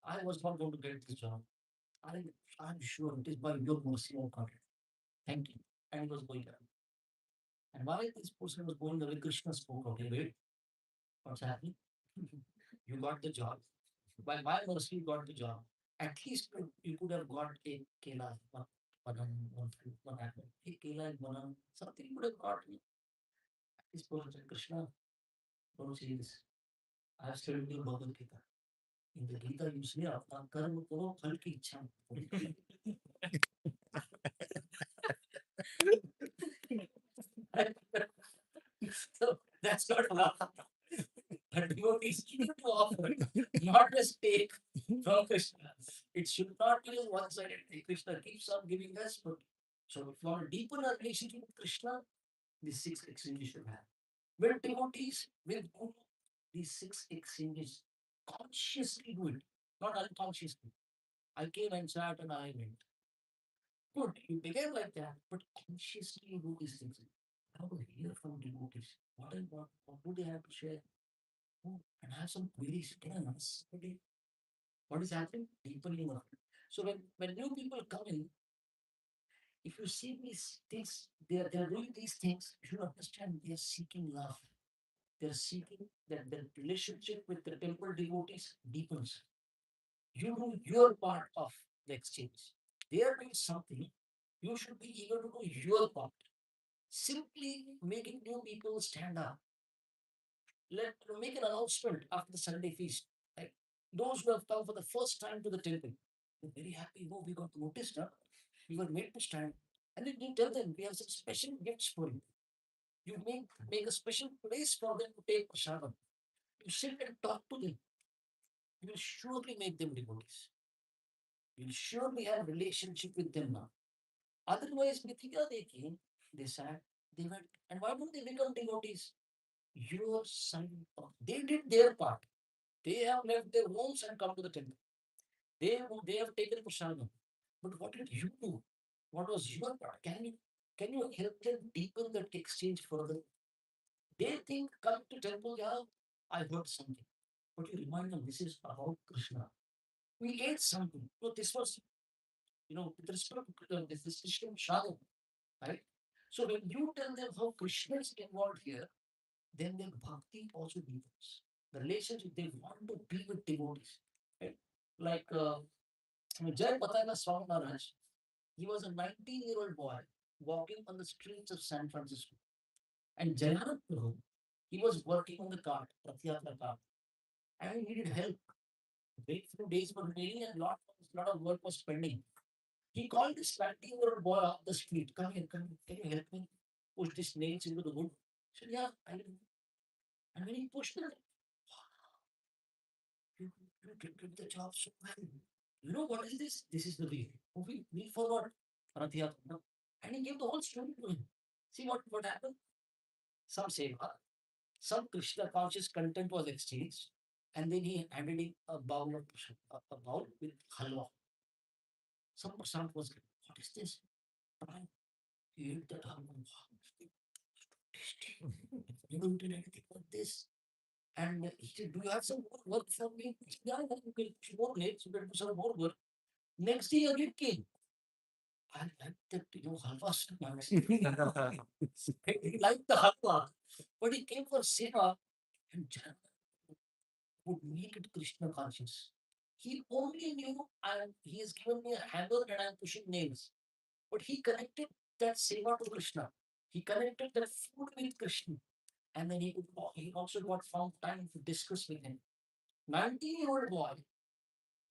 I was not going to get this job. I, I'm sure it is by your mercy, O God. Thank you. And he was going around. And while this person was going away, Krishna spoke, okay, wait, what's happening? You got the job. By my mercy, you got the job. At least you could have got a kela, one fruit, one apple, a kela and banana, something you would have got. This person said, Krishna, don't say this. I have studied your Bhagavad Gita. In the Gita, you say, Apna karma karo phal ki ichha. So that's not allowed. But devotees need to offer, not just take from Krishna. It should not be a one-sided thing. Krishna keeps on giving us, but so if you want to deepen our relationship with Krishna, these six exchanges should have. With devotees, with Guru, these six exchanges consciously do it, not unconsciously. I came and sat and I went. Good, you began like that, but consciously you do these things. I want to hear from devotees. What do they have to share? Oh, and have some queries. Can I ask? Okay. What is happening? Deepening of it. So when new people come in, If you see these things, they are doing these things, you should understand they are seeking love. They are seeking that the relationship with the temple devotees deepens. You do your part of the exchange. They are doing something, you should be eager to do your part. Simply making new people stand up. Let make an announcement after the Sunday feast. Like those who have come for the first time to the temple, they're very happy. Oh, we got noticed, huh? We were made to stand. And then you tell them we have some special gifts for you. You make a special place for them to take prasadam. You sit and talk to them. You will surely make them devotees. You will surely have a relationship with them now. Otherwise, Mithika, they came, they sat, they went. And why don't they become devotees? Your son, they did their part. They have left their homes and come to the temple. They have taken prasadam. But what did you do? What was your part? Can you help them deepen that exchange further? They think come to temple, yeah, I heard something. But you remind them this is about Krishna. We ate something. So this was, with respect to this Krishna Shadam, right? So when you tell them how Krishna is involved here, then their bhakti also deepens. The relationship they want to be with devotees, right? Like Jai Patana Swami Maharaj, he was a 19-year-old boy walking on the streets of San Francisco. And Jayanand Prabhu, he was working on the cart, Rath cart, and he needed help. Very few days were remaining and lot of work was pending. He called this 19-year-old boy off the street. Come here, come here. Can you help me push these nails into the wood? He said, yeah, I will. And when he pushed it, you, you did the job so well. You know what is this? This is the way. Oh, we forgot Rath no? And he gave the whole story to him. See what happened? Some say, some Krishna conscious content was exchanged, and then he handed him a bowl of a bowl with halwa. Some prasad was given. What is this? Brian, he ate that halwa. Wow, tasty. Never eaten anything like this. And he said, do you have some more work for me? I said, yeah, yeah, you can do more legs, you can do some more work. Next day again came. I like that, halwa so much. He liked the halwa. But he came for seva and Janak would make it Krishna conscious. He only knew he has given me a hammer and I'm pushing nails. But he connected that seva to Krishna. He connected that food with Krishna. And then he also got found time to discuss with him. 19-year-old boy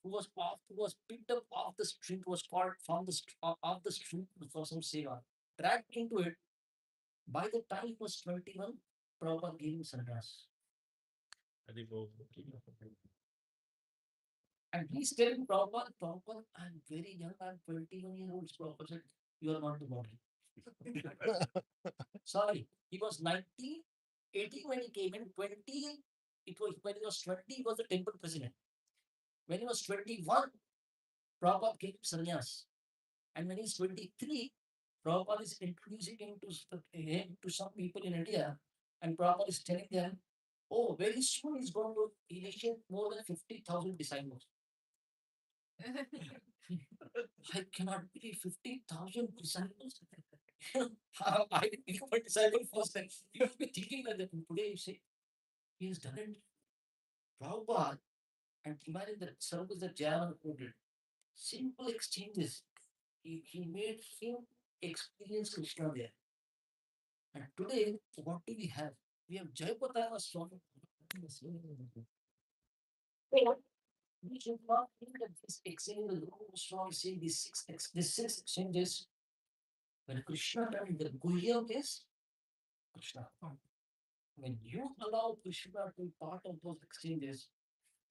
who was picked up off the street was called from off the street for some seva. Dragged into it. By the time he was 21, Prabhupada gave him sannyas. And he's telling Prabhupada, I'm very young, I'm 21-year-old. Prabhupada said, you are not the body. Sorry, he was 19, 18 when he came in, 20, it was when he was 20, he was the temple president. When he was 21, Prabhupada gave him sannyas. And when he's 23, Prabhupada is introducing him to some people in India, and Prabhupada is telling them, oh, very soon he's going to initiate more than 50,000 disciples. I cannot believe 50,000 disciples. I didn't become a disciple first time. You will be thinking like that. Today you say, he has done it. Prabhupada, and imagine the service that Jayavan quoted. Simple exchanges. He made him experience Krishna there. And today, what do we have? We have Jayapatana Swami. We should not think that this exchange is strong. See these six exchanges. When Krishna and the Guhyam is Krishna. When you allow Krishna to be part of those exchanges,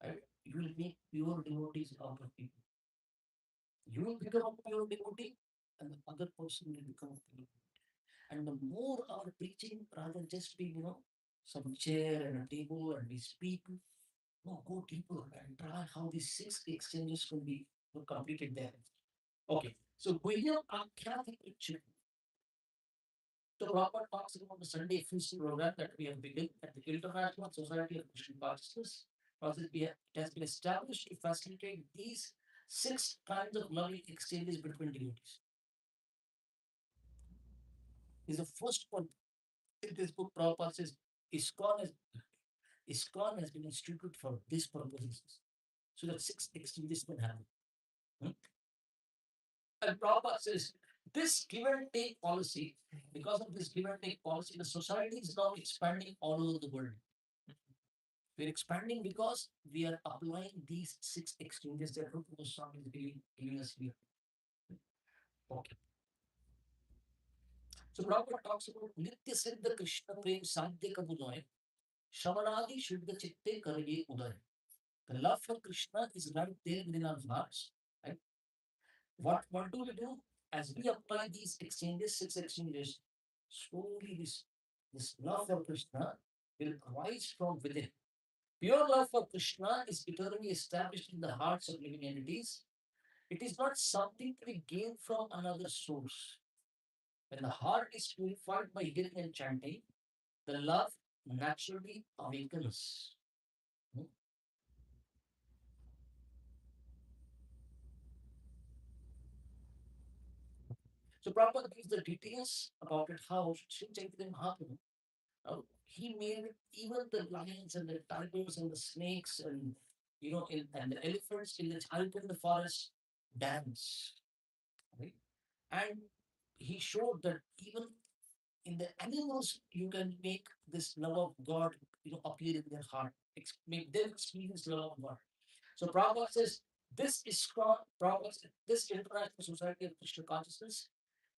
right, you will make pure devotees out of people. You will become a pure devotee, and the other person will become a pure devotee. And the more our preaching, rather than just be, some chair and a table and we speak, no, go deeper and try how these six exchanges can be completed there. Okay, so William Akhyathi Picture. The Prabhupada talks about the Sunday feast program that we have begun at the International Society of Christian Pastors. It has been established to facilitate these six kinds of loving exchanges between devotees. is the first one in this book. Prabhupada says ISKCON has, ISKCON has been instituted for this purposes, so that six exchanges can happen. Hmm? And Prabhupada says this give and take policy, because of this give and take policy, the society is now expanding all over the world. We're expanding because we are applying these six exchanges that Rupa Goswami is giving us here. Okay. So Prabhupada talks about Nitya Siddha Krishna Prem Sadhya Kabunoy, Shamanadi Shuddha Chitte Karye Uday. The love for Krishna is right there within our hearts. Right? What do we do? As we apply these exchanges, six exchanges, slowly this love for Krishna will arise from within. Pure love for Krishna is eternally established in the hearts of living entities. It is not something to be gained from another source. When the heart is purified by hearing and chanting, the love naturally awakens. Hmm? So Prabhupada gives the details about it, how Sri Chaitanya Mahaprabhu, he made even the lions and the tigers and the snakes and and the elephants in the forest dance. Right? And he showed that even in the animals you can make this love of God appear in their heart, make them experience love of God. So Prabhupada says this is Prabhupada says, this international society of Krishna consciousness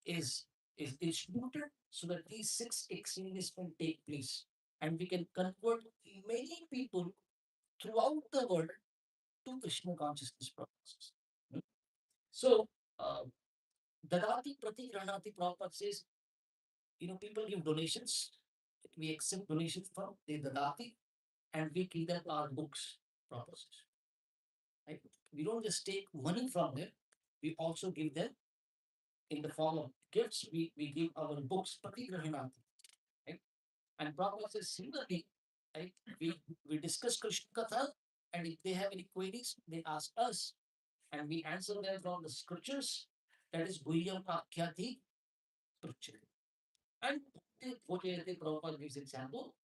is is rooted so that these six exchanges can take place and we can convert many people throughout the world to Krishna consciousness process. Hmm? So Dadati Prati Granati Prabhupada says, people give donations. We accept donations from the Dadati and we give them our books process. Right? We don't just take money from them, we also give them in the form of gifts. We give our books, Prati Grahanati. Right? And Prabhupada says similarly, right? We discuss Krishna Katha, and if they have any queries, they ask us, and we answer them from the scriptures. That is Guhyam Akhyati scripture. And Prabhupada gives example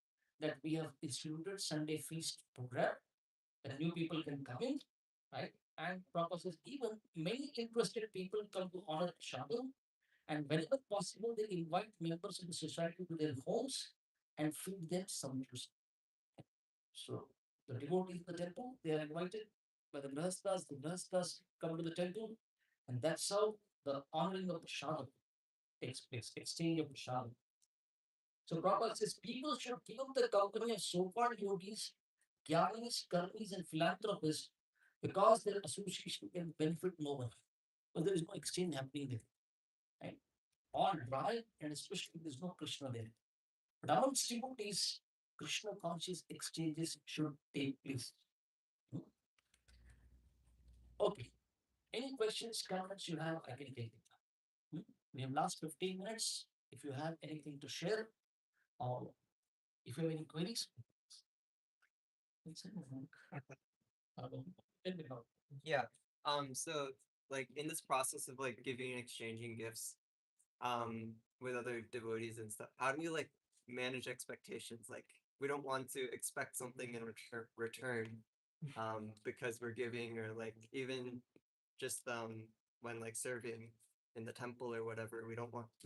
that we have instituted Sunday feast program that new people can come in, right? And Prabhupada says even many interested people come to honor Shabbat, and whenever possible, they invite members of the society to their homes and feed them some music. So the devotees in the temple, they are invited by the grahastas come to the temple, and that's how the honoring of the Shabbat takes place, exchange of the Shabbat. So Prabhupada says people should give up the company of so-called yogis, jnanis, karmis, and philanthropists because their association can benefit no one. But there is no exchange happening there. Right? All dry, and especially there's no Krishna there. But amongst devotees, Krishna conscious exchanges should take place. Hmm? Okay. Any questions, comments you have, I can take it. Hmm? We have last 15 minutes. If you have anything to share, or if you have any queries, tell me about. Yeah. So like in this process of like giving and exchanging gifts, with other devotees and stuff, how do you like manage expectations? Like we don't want to expect something in return, because we're giving, or like even just when like serving in the temple or whatever, we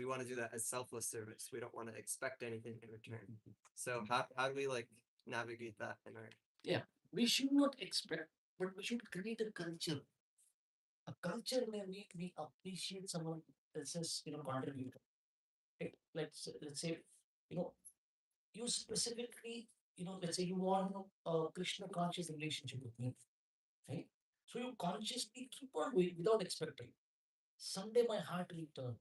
want to do that as selfless service. We don't want to expect anything in return. So how do we like navigate that in our Yeah, we should not expect, but we should create a culture. A culture where we appreciate someone else's contribution. Right? Let's say you know you specifically let's say you want a Krishna conscious relationship with me, right? So you consciously keep on doing without expecting. Someday my heart will turn.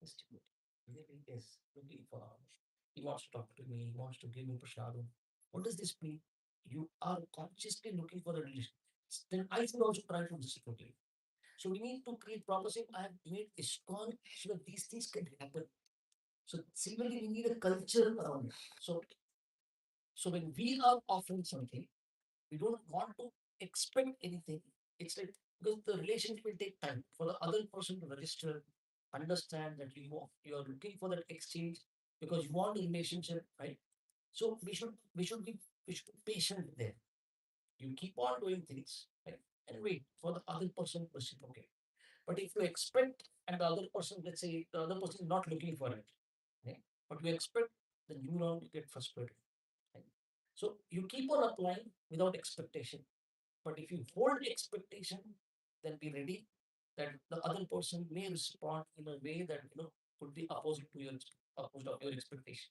This devotee really is looking for. He wants to talk to me. He wants to give me prasadam. What does this mean? You are consciously looking for a relationship. Then I should also try to reciprocate. So we need to create proper saying, I have made ISKCON so that these things can happen. So similarly, we need a culture around it. So when we are offering something, we don't want to expect anything. It's like because the relationship will take time for the other person to register, understand that you're looking for that exchange because you want a relationship, right? So we should be patient there. You keep on doing things, right? And wait for the other person to reciprocate. But if you expect and the other person, let's say the other person is not looking for it, right? But you expect, then you will get frustrated. Right? So you keep on applying without expectation. But if you hold expectation, then be ready that the other person may respond in a way that could be opposite of your expectation.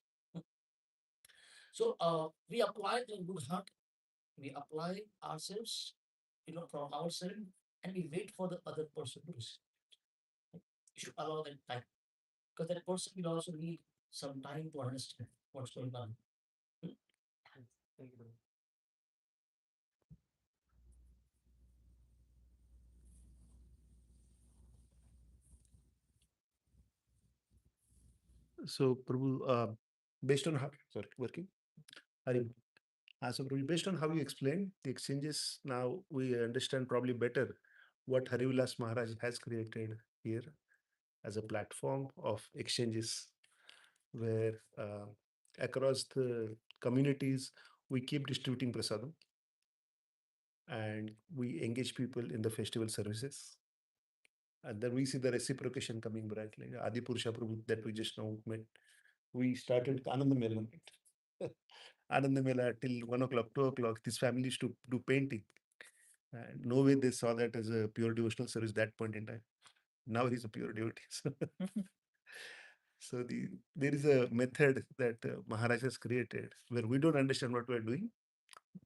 So we apply the good heart, we apply ourselves, from ourselves, and we wait for the other person to receive. You should allow that time because that person will also need some time to understand what's going on. Hmm? Thank you. So, Prabhu, based on how, sorry, working? Hari. So, Prabhu, based on how you explained the exchanges, now we understand probably better what Harivilas Maharaj has created here as a platform of exchanges where across the communities we keep distributing prasadam and we engage people in the festival services. And then we see the reciprocation coming back, like Adi Purusha Prabhu that we just now met. We started Ananda Mela. Ananda Mela till 1 o'clock, 2 o'clock. This family used to do painting. And no way they saw that as a pure devotional service that point in time. Now he's a pure devotee. So there is a method that Maharaj has created where we don't understand what we're doing,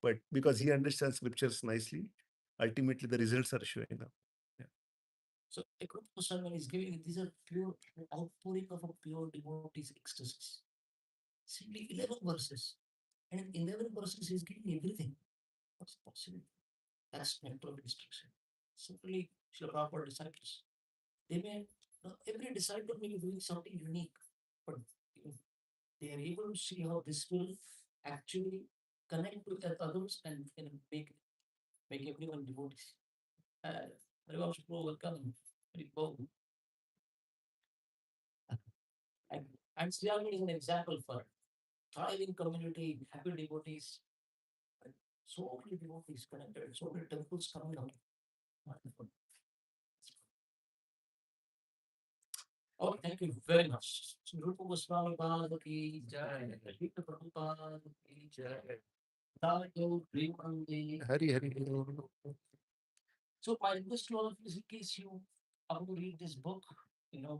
but because he understands scriptures nicely, ultimately the results are showing up. Yeah. So Ekut Goswami is giving these are pure outpouring of a pure devotee's ecstasies. Simply 11 verses. And in 11 verses he's giving everything. What's possible? That's mental instruction. Simply Srila Prabhupada disciples. They may every disciple may be doing something unique, but if they are able to see how this will actually connect with others and make everyone devotees. Very well, welcome. Very bold. And, and Sri Lanka is an example for it. Thriving community, happy devotees, and so many devotees connected, so many temples coming out. Wonderful. Oh, thank you very much. So, Rupa Goswami Bhagavad ki jai, Rita Prabhupada ki jai, Thayo Premanande. Hari Hari. So, my request to all of you is in case you are to read this book,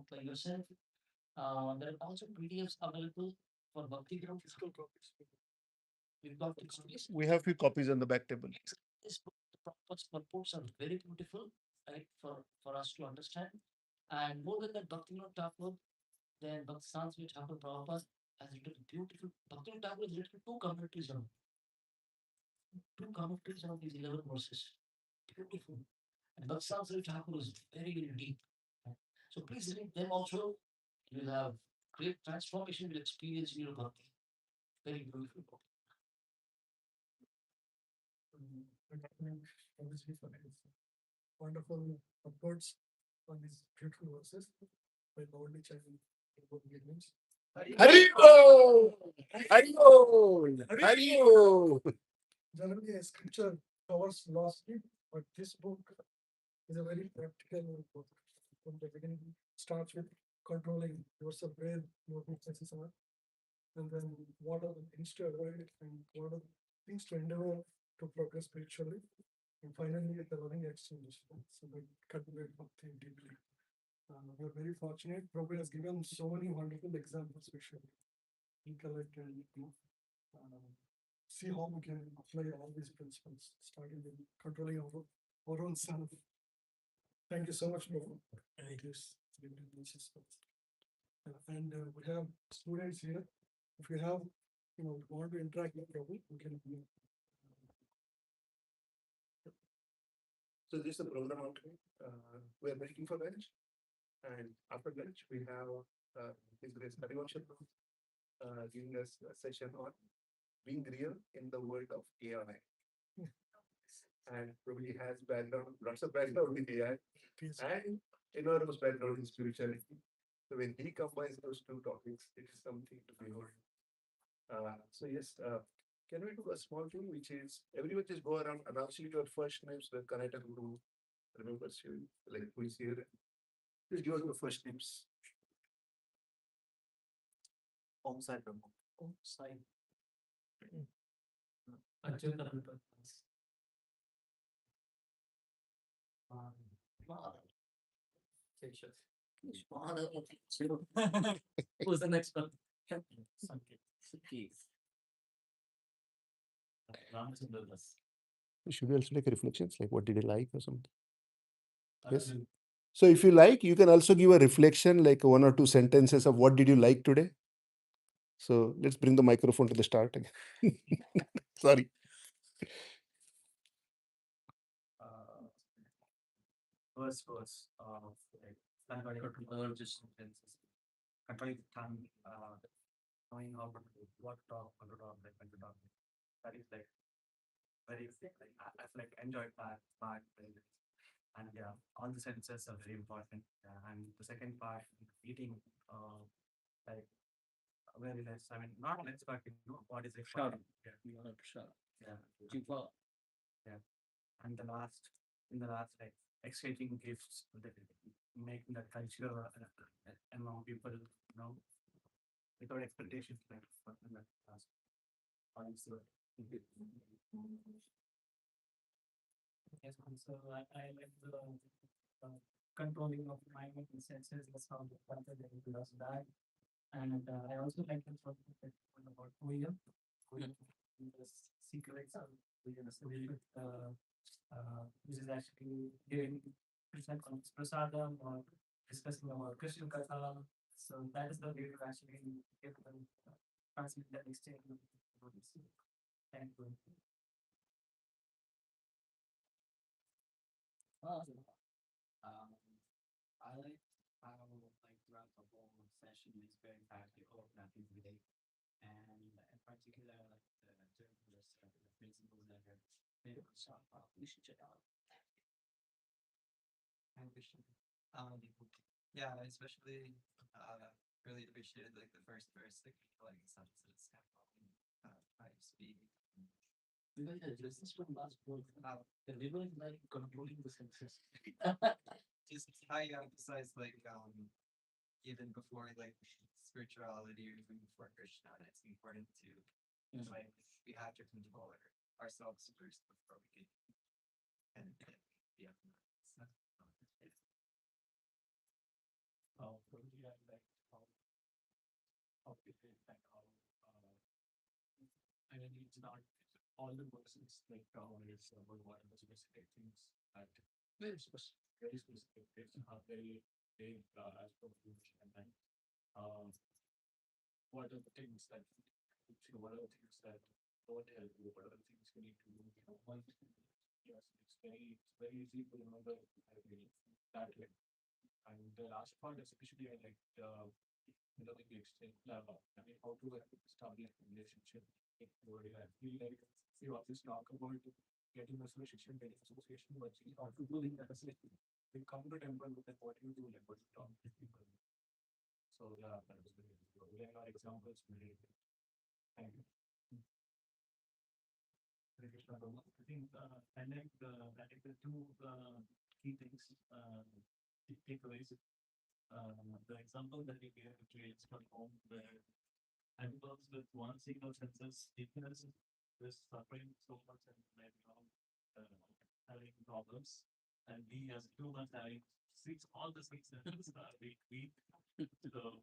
by yourself, there are also PDFs available for Bhakti Group. We've got this. We have few copies on the back table. This book, the purports are very beautiful, right, for us to understand. And more than that, Bhaktivinoda Thakur, then Bhakti Sansvi Thakur Prabhupada has written beautiful. Bhaktivinoda Thakur has written two commentaries on these 11 verses. Beautiful. And Bhakti Sansvi Thakur is very, very deep. So please read them also. You will have great transformation, will experience in your bhakti. Very beautiful book. Obviously for his wonderful upwards on these beautiful verses by Gauranga Chandra beginnings. Haribol! Haribol! Haribol! Generally, a scripture covers philosophy, but this book is a very practical book. From the beginning, starts with controlling yourself where your weaknesses are, and then what are the things to avoid and what are the things to endeavor to progress spiritually, and finally the loving exchange. So we cultivate bhakti deeply. We're very fortunate. Prabhu has given so many wonderful examples we should recollect and see how we can apply all these principles, starting with controlling our own self. Thank you so much, Prabhu. Thank you. And we have students here. If you have, want to interact with Prabhu, you can. So this is the program outline. We are waiting for lunch, and after lunch we have His Grace Harivansha giving us a session on being real in the world of AI. And probably has background, lots of background in AI, Please. and enormous background in spirituality. So when he combines those two topics, it is something to behold. So yes, can we do a small thing, which is everyone just go around announcing your first names, the Kannada Guru remembers you, like who is here. Just give us your first names. Om Sai Brahma. Om Sai. Arjun Who's the next one? Sanket. Ramachandra Das. Should we also take reflections, like what did you like or something? Yes. Arjun. So if you like, you can also give a reflection, like one or two sentences of what did you like today. So let's bring the microphone to the start again. Sorry. First was like control just sentences. Controlling the tongue, knowing how to what to talk, when to talk, like when to talk. That is like very like I feel like enjoyed that part very much. And yeah, all the senses are very important. And the second part, eating, like very less. I mean, not less, but you know what is Prashad. required. Yeah, You are Prashad. yeah. Jiva. And the last, in the last, like exchanging gifts, making that culture among people, you know, without expectations, like in that last. Honestly, Yes, and so I like the controlling of mind and senses. That's how the concept does that. And I also like the sort of one about William. The secrets of William is really good. Which is actually giving Krishna conscious prasadam or discussing about Krishna Katha. So that is the way to actually get them translate that exchange. Thank you. Um, I like how like throughout the whole session is very practical, nothing today, and in particular like the the principles that are very sharp. We should check out. And we should, um, yeah, I especially really appreciated like the first verse, like sentences, high speed. Because this is one last point. The river is like controlling the senses. Just how you emphasize like even before like spirituality or even before Krishna, it's important to like we have to control ourselves first before we can and yeah. So, Probably I like how people and how I mean it's not all the verses like it's about what are the specific things that very specific things are very big as per evolution and then um what are the things that what are the things that don't help you, what are the things you need to do, one yes, it's very easy to remember I feel that way. And the last part especially I like the exchange I mean how to establish a relationship with your I feel like you always talk about getting association, getting association, but you how to do in that association. You come to temple with then what you do, like what you talk to people. So yeah, that was very good. We have our examples very good. Thank you. Hare Krishna Prabhu. I think I like the two key things takeaways. The example that you gave actually is from home where animals with one single senses deepness is suffering so much and like having problems, and we as humans having all the six senses are being weak. So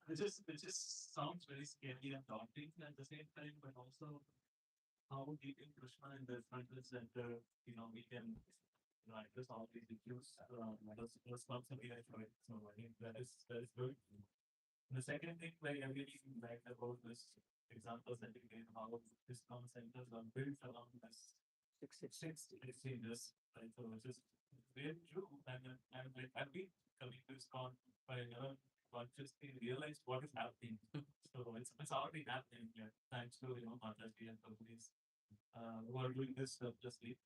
which just sounds very scary and daunting at the same time, but also how deep in Krishna in the front and center, we can address all these issues. Those clubs are behind from it. So I think that is good. The second thing where I really like about this examples that you gave, how discount centers are built around this six exchanges, right? So which is very true. And like I've been coming to discount, but I never consciously realized what is happening. So it's already happening. Yeah. Thanks to Mataji and companies who are doing this just leave.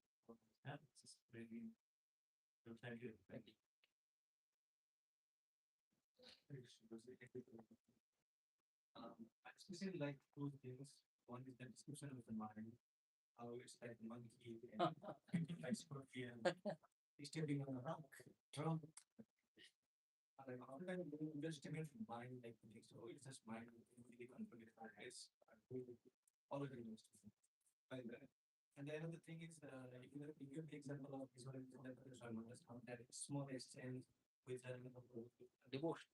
Yeah, it's just really good. Thank you. Thank you. I especially like two things. One is the description of the mind, how it's like monkey and like scorpion, stepping on a rock, drum. Like how can you underestimate the mind like thinking so it's just mind really confident eyes all of the stuff like that. And the other thing is you give the example of visualization that how that small exchange with Devotion.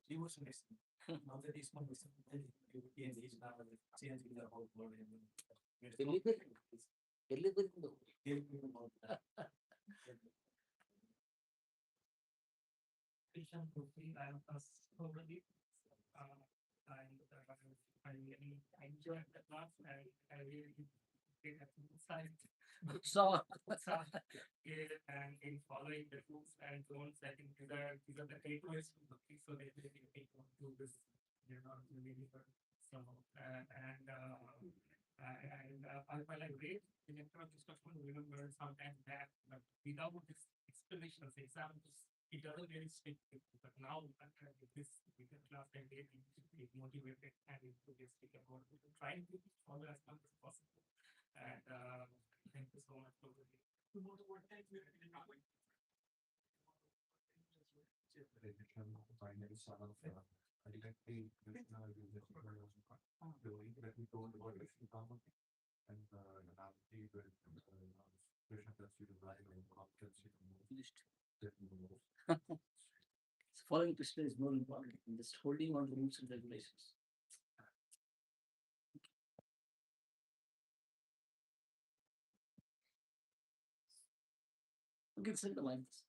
devotion exchange. Now that is small exchange, you can is now changing the whole world and Deliver the Christian Murthy, I am already I really enjoyed the class and I really did have insight so and in following the rules and don'ts. I think these are the takeaways from the piece so that they can do this. They're not really so while I read in electoral discussion, remember sometimes that but without this explanation of the exam, it doesn't really stick with you. But now with this with the class I did, it motivated and enthusiastic about trying to follow as much as possible. And thank you so much for the more time we are really not following Krishna is more important than just holding on to rules and regulations. You can send the lines.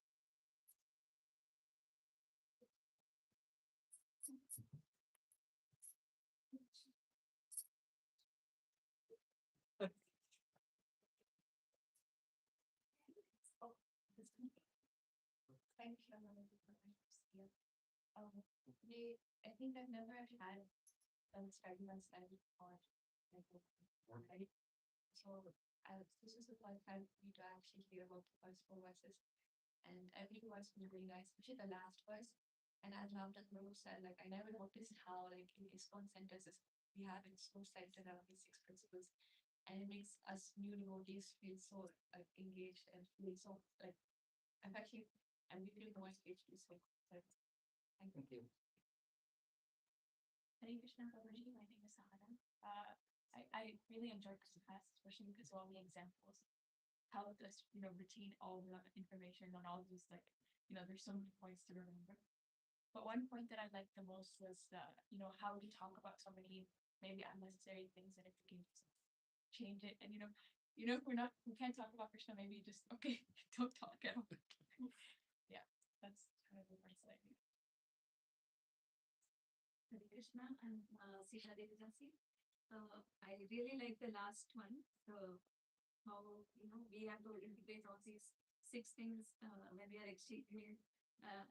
Thank you, here. I think I've never had study on study or like right. So this is the first time for me to actually hear about the first four verses, and every verse was really nice, especially the last verse. And as Ramdas Guru said, like I never noticed how like in ISKCON sentences we have it so centered around these six principles, and it makes us new devotees feel so engaged and feel so like I'm actually I'm really more engaged this way. So thank you. Thank you. Hare Krishna Prabhuji, my name is Sahana. I really enjoyed this class, especially because of all the examples helped us, retain all the information on all these, there's so many points to remember. But one point that I liked the most was, how we talk about so many maybe unnecessary things, and if we can just change it, and if we can't talk about Krishna, maybe just okay, don't talk at all. Yeah, that's kind of the words that I think. Hare Krishna, I'm Sita Devdasi. I really like the last one. So how we have to integrate all these six things when we are exchanging,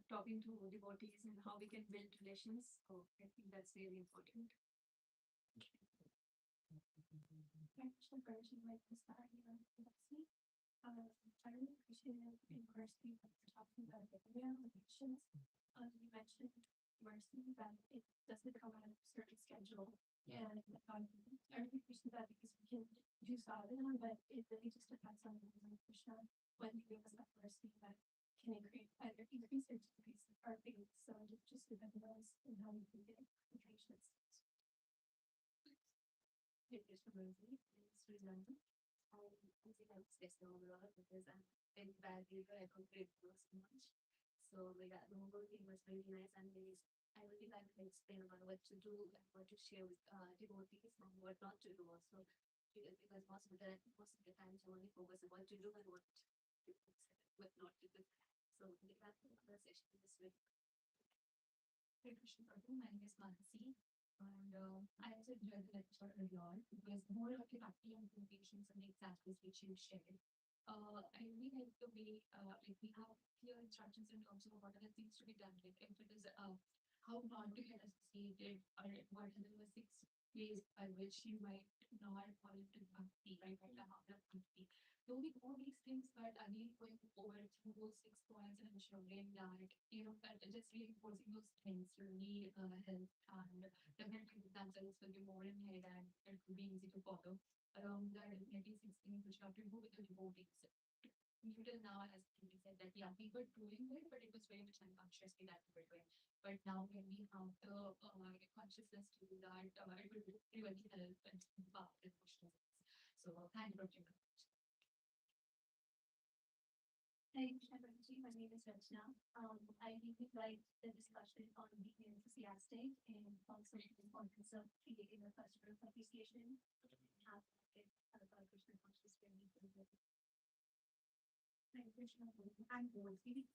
talking to devotees, and how we can build relations. So I think that's really important. Krishna version like this that I really appreciated in mercy talking about India and nations. You mentioned mercy that it doesn't come on a certain schedule. And I really appreciate that because we can do sadhana, but it really just depends on Krishna when he gives us that mercy that can increase or decrease our faith. So it just depends on us and how we can get patience. Hare Krishna Prabhuji, Srizanji. I think I would say so overall because I'm very bad reader. I couldn't read books so much. So the whole thing was very nice, and I really like to explain about what to do and what to share with devotees and what not to do also. Because most of the times you only focus on what to do and what not to do. So the conversation is very Hare Krishna Prabhu, my name is Manasi. And I also enjoyed the lecture a lot because more of your active implementations and examples which you shared. I really like the way we have clear instructions in terms of what are the things to be done. Like if it is how not to get associated or what are the six ways by which you might not fall into bhakti, right? Like the heart of bhakti. Though we know these things, but again, going over through those 6 points and ensuring that, that just reinforcing those things really help and definitely themselves will be more in head and it will be easy to follow. There are definitely 16 which have to do with the devotees. Until now, as you said, that yeah, we were doing it, but it was very much unconsciously that we were doing. But now, when we have the consciousness to do that, it will really help and empower the emotions. So, thank you, Dr. Hi, Shreyanshi. My name is Rachna. I really like the discussion on being enthusiastic and also the importance of creating a culture of appreciation. Have it Krishna conscious training. Hi, Krishna. I'm Dorothy.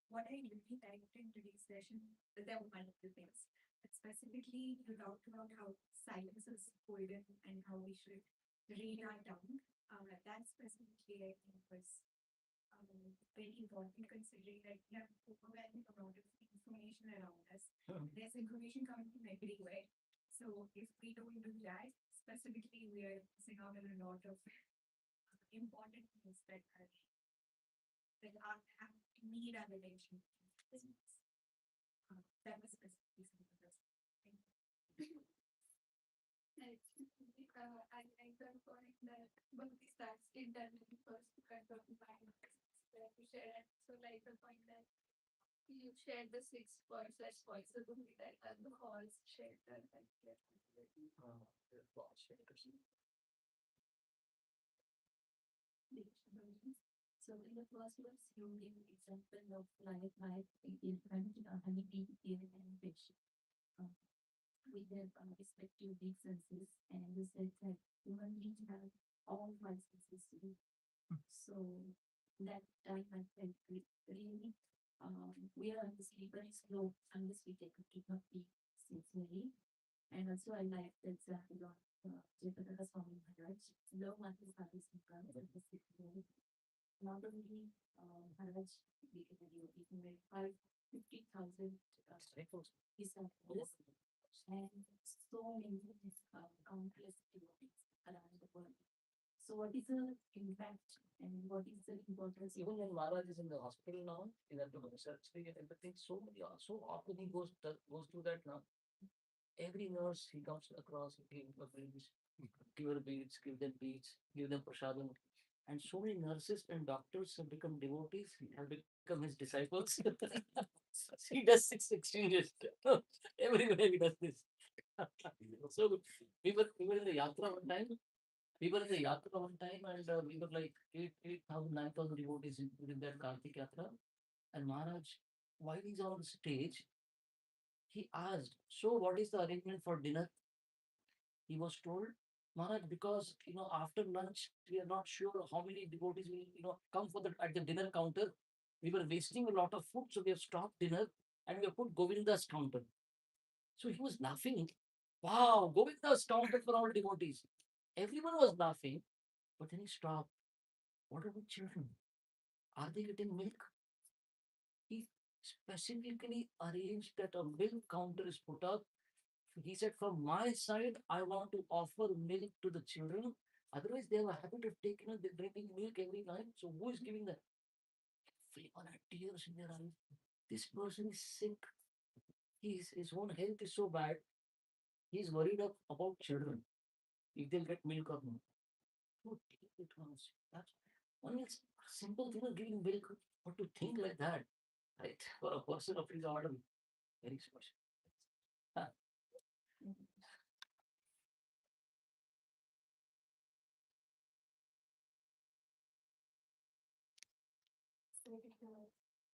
What I really liked in today's session, there were multiple things. But specifically, you talked about how silence is golden and how we should read our tongue. That specifically, I think, was very important considering that we have overwhelming amount of information around us. There's information coming from everywhere. So if we don't do that, specifically we are missing out on a lot of important things that need our attention. That was specifically something else. I like the point that Bhakti starts internally first because of the mind that you shared. So like the point that you shared the 6 points, that's points of Bhakti that the halls shared that. So in the first was you gave an example of like my in honey bee here and fish. We have respective big senses and we said that human beings have all five senses to be. So that time I felt really we are on this very slow unless we take a keep of tea sincerely. And also I like the example of Jayapataka Swami Maharaj. Low Mati Sadi Sankar, not only Maharaj, we can make 50,000 disciples and so many countless devotees around the world. So what is the impact and what is the importance? Even when Maharaj is in the hospital now, in that surgery and everything, so many, so often he goes through that now. Every nurse he comes across, he give her beads, give them beads, give them prasadam. And so many nurses and doctors have become devotees, have become his disciples. He does 6 exchanges. Everywhere he does this. So we were in the yatra one time. We were in the yatra one time and we were like 8,000, 9,000 devotees within that Kartik yatra. And Maharaj, while he's on the stage, he asked, "So, what is the arrangement for dinner?" He was told, "Maharaj, because after lunch we are not sure how many devotees will come for the at the dinner counter. We were wasting a lot of food, so we have stopped dinner and we have put Govinda's counter." So he was laughing. Wow, Govinda's counter for all devotees. Everyone was laughing, but then he stopped. What about children? Are they getting milk? He specifically arranged that a milk counter is put up. He said, "From my side, I want to offer milk to the children. Otherwise, they have a habit of taking, they're drinking milk every night. So who is giving that?" Everyone had tears in their eyes. This person is sick. His own health is so bad. He's worried about children, if they'll get milk or not. So take it once. That's one is simple thing of giving milk, but to think like that, right? For a person of his order, very special. Huh.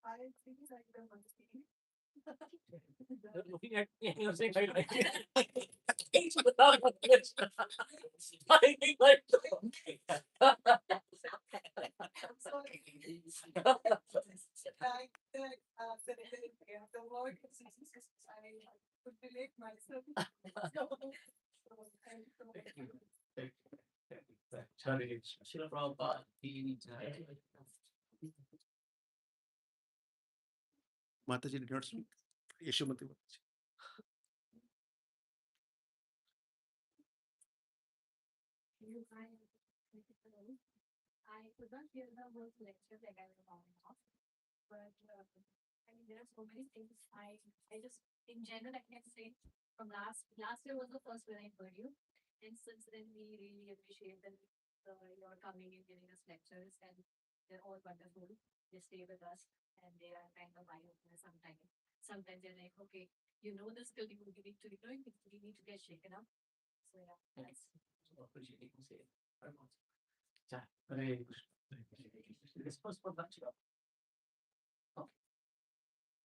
I think I don't understand. You're looking at me and you're saying, "I like it." It's without a question. I think like The word I could relate myself. Srila Prabhupada, Mataji did not speak. Yeshomati Mataji. you. I could not hear the whole lecture like I was bounding off. But I mean, there are so many things. I just in general I can say from last year was the first when I heard you, and since then we really appreciate that you're coming and giving us lectures, and they're all wonderful. They stay with us, and they are kind of eye opener sometimes. Sometimes they're like, okay, you know this skill, you need to, you need to get shaken up. So yeah, that's appreciate you can say it. Very much. Yeah, Hare Krishna. Response for lunch.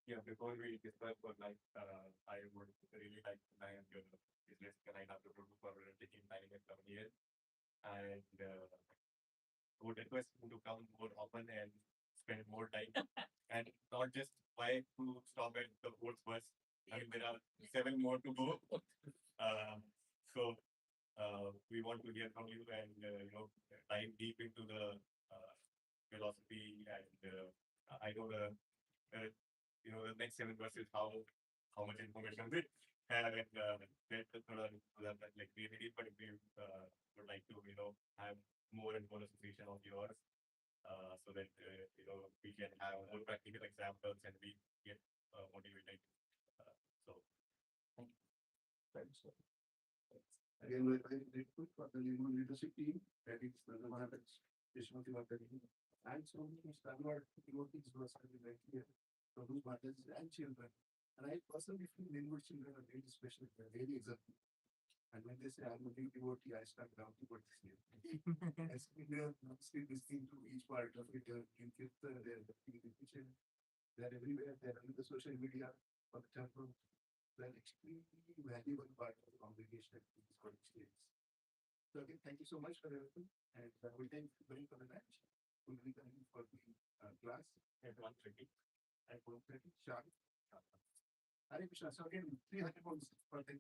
Yeah, before we discuss what I would really like to thank your business kind after for taking time and coming here. And would request you to come more often and spend more time. And not just why to stop at the fourth bus. I mean, there are 7 more to go. So we want to hear from you and dive deep into the philosophy and I know the next 7 verses how much information we have and that like really deep, but we would like to have more and more association of yours so that we can have more practical examples and we get motivated. So Thank you. Very much. Again, we're very grateful for the leadership team, that is the Maharaj, Vishwati Vatani, and so many stalwart devotees who are serving right here, Prabhu Maharaj and children. And I personally feel Linwood children are really special, they're really exemplary. And when they say I'm a new devotee, I start down to what this name. I sit there, mostly listening to each part of it, in Kirtan, they're in the kitchen, they're everywhere, they're on the social media, for the temple. They're extremely valuable part of the congregation at this experience. So again, thank you so much for everything, and we'll take going for the lunch. We'll be coming for the class at 1:30. at 1:30 sharp. Hare Krishna. So again, 300 points for the.